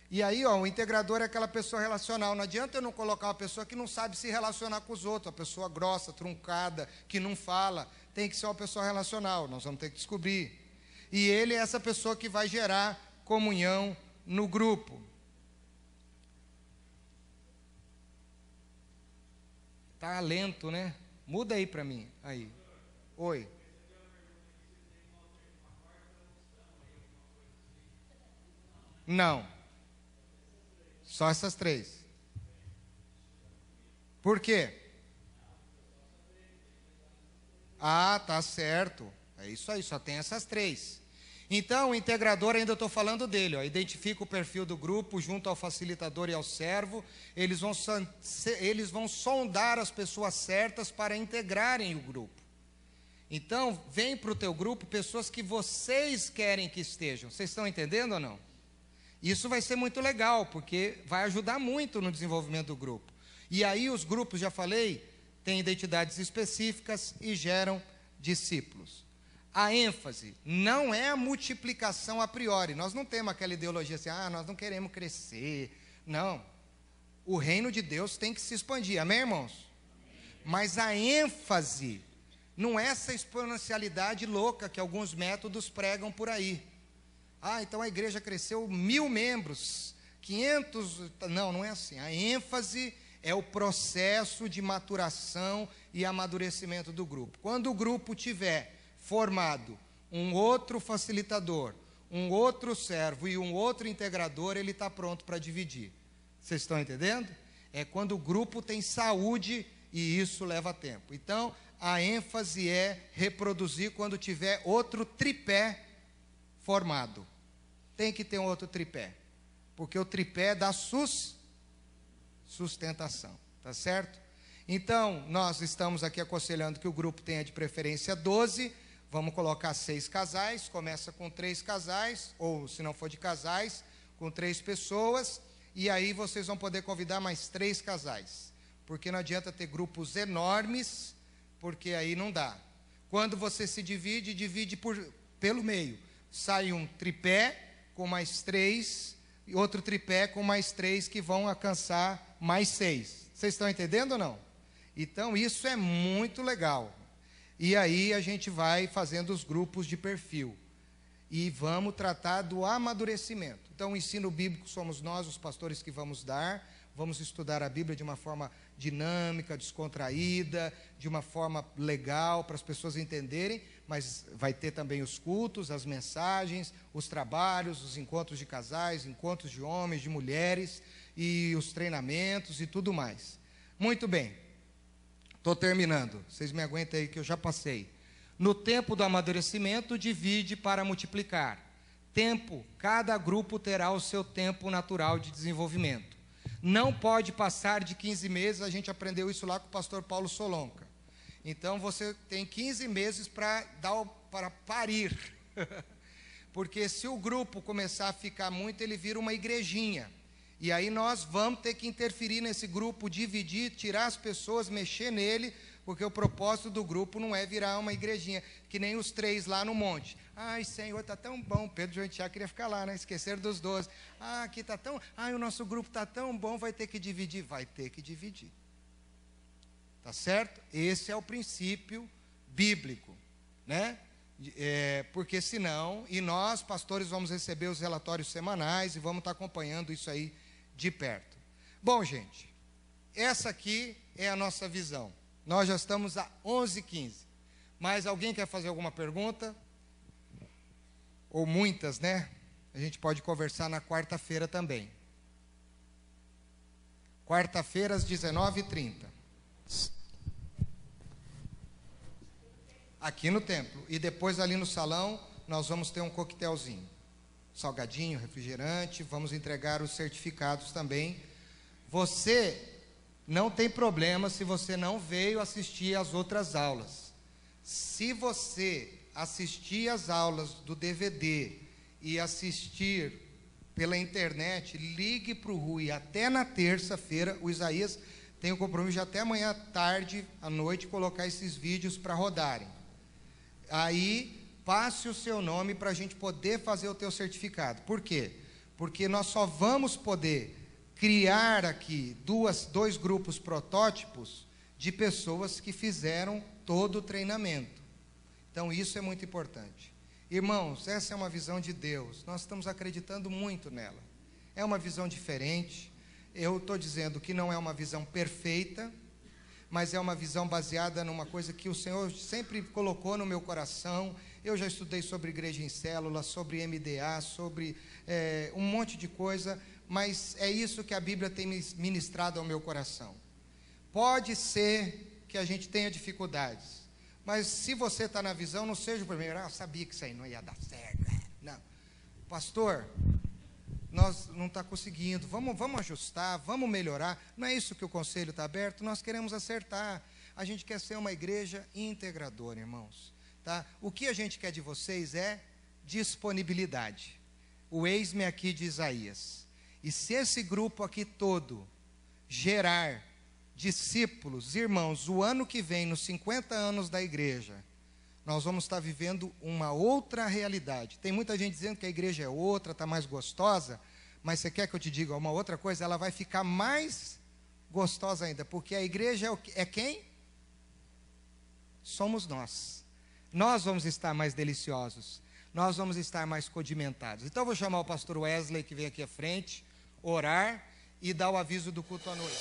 S1: E aí, o integrador é aquela pessoa relacional. Não adianta eu não colocar uma pessoa que não sabe se relacionar com os outros, uma pessoa grossa, truncada, que não fala. Tem que ser uma pessoa relacional, nós vamos ter que descobrir. E ele é essa pessoa que vai gerar comunhão no grupo. Tá lento, né? Muda aí para mim. Aí. Oi. Não. Só essas 3. Por quê? Tá certo. É isso aí, só tem essas 3. Então, o integrador, ainda estou falando dele, ó, identifica o perfil do grupo junto ao facilitador e ao servo. Eles vão sondar as pessoas certas para integrarem o grupo. Então, vem para o teu grupo pessoas que vocês querem que estejam. Vocês estão entendendo ou não? Isso vai ser muito legal, porque vai ajudar muito no desenvolvimento do grupo. E aí os grupos, já falei, têm identidades específicas e geram discípulos. A ênfase não é a multiplicação a priori. Nós não temos aquela ideologia assim, nós não queremos crescer. Não. O reino de Deus tem que se expandir. Amém, irmãos? Mas a ênfase não é essa exponencialidade louca que alguns métodos pregam por aí. Então a igreja cresceu 1000 membros, 500... Não é assim. A ênfase é o processo de maturação e amadurecimento do grupo. Quando o grupo tiver formado um outro facilitador, um outro servo e um outro integrador, ele está pronto para dividir. Vocês estão entendendo? É quando o grupo tem saúde e isso leva tempo. Então, a ênfase é reproduzir quando tiver outro tripé formado. Tem que ter um outro tripé, porque o tripé dá sustentação, tá certo? Então, nós estamos aqui aconselhando que o grupo tenha de preferência 12, vamos colocar 6 casais, começa com 3 casais, ou se não for de casais, com 3 pessoas, e aí vocês vão poder convidar mais 3 casais, porque não adianta ter grupos enormes, porque aí não dá. Quando você se divide, pelo meio, sai um tripé com mais 3, e outro tripé com mais 3, que vão alcançar mais 6. Vocês estão entendendo ou não? Então, isso é muito legal. E aí a gente vai fazendo os grupos de perfil. E vamos tratar do amadurecimento. Então, o ensino bíblico somos nós, os pastores, que vamos dar. Vamos estudar a Bíblia de uma forma dinâmica, descontraída, de uma forma legal, para as pessoas entenderem. Mas vai ter também os cultos, as mensagens, os trabalhos, os encontros de casais, encontros de homens, de mulheres, e os treinamentos e tudo mais. Muito bem. Estou terminando, vocês me aguentem aí que eu já passei. No tempo do amadurecimento, divide para multiplicar. Tempo, cada grupo terá o seu tempo natural de desenvolvimento. Não pode passar de 15 meses, a gente aprendeu isso lá com o pastor Paulo Solonca. Então, você tem 15 meses para parir. Porque se o grupo começar a ficar muito, ele vira uma igrejinha. E aí nós vamos ter que interferir nesse grupo, dividir, tirar as pessoas, mexer nele, porque o propósito do grupo não é virar uma igrejinha, que nem os 3 lá no monte. Ai, Senhor, está tão bom. Pedro, João e Tiago queria ficar lá, né? Esqueceram dos 12. Ah, aqui está tão... Ai, o nosso grupo está tão bom, vai ter que dividir. Vai ter que dividir. Tá certo? Esse é o princípio bíblico, né? Porque senão, e nós, pastores, vamos receber os relatórios semanais e vamos estar acompanhando isso aí de perto. Bom, gente, essa aqui é a nossa visão. Nós já estamos a 11h15. Mas alguém quer fazer alguma pergunta? Ou muitas, né? A gente pode conversar na quarta-feira também. Quarta-feira, às 19h30. Aqui no templo. E depois ali no salão, nós vamos ter um coquetelzinho. Salgadinho, refrigerante, vamos entregar os certificados também. Você não tem problema se você não veio assistir às outras aulas. Se você assistir às aulas do DVD e assistir pela internet, ligue para o Rui até na terça-feira. O Isaías tem o compromisso de até amanhã tarde, à noite, colocar esses vídeos para rodarem. Aí, passe o seu nome para a gente poder fazer o teu certificado. Por quê? Porque nós só vamos poder criar aqui dois grupos protótipos de pessoas que fizeram todo o treinamento. Então, isso é muito importante. Irmãos, essa é uma visão de Deus. Nós estamos acreditando muito nela. É uma visão diferente. Eu estou dizendo que não é uma visão perfeita, mas é uma visão baseada numa coisa que o Senhor sempre colocou no meu coração. Eu já estudei sobre igreja em célula, sobre MDA, sobre um monte de coisa, mas é isso que a Bíblia tem ministrado ao meu coração. Pode ser que a gente tenha dificuldades, mas se você está na visão, não seja o primeiro. Eu sabia que isso aí não ia dar certo. Não. Pastor, nós não está conseguindo, vamos ajustar, vamos melhorar. Não é isso que o conselho está aberto, nós queremos acertar. A gente quer ser uma igreja integradora, irmãos. Tá? O que a gente quer de vocês é disponibilidade. O eis-me aqui de Isaías. E se esse grupo aqui todo gerar discípulos, irmãos, o ano que vem, nos 50 anos da igreja, nós vamos estar vivendo uma outra realidade. Tem muita gente dizendo que a igreja é outra, está mais gostosa, mas você quer que eu te diga uma outra coisa? Ela vai ficar mais gostosa ainda, porque a igreja é quem? Somos nós. Nós vamos estar mais deliciosos, nós vamos estar mais condimentados. Então eu vou chamar o pastor Wesley, que vem aqui à frente, orar e dar o aviso do culto à noite.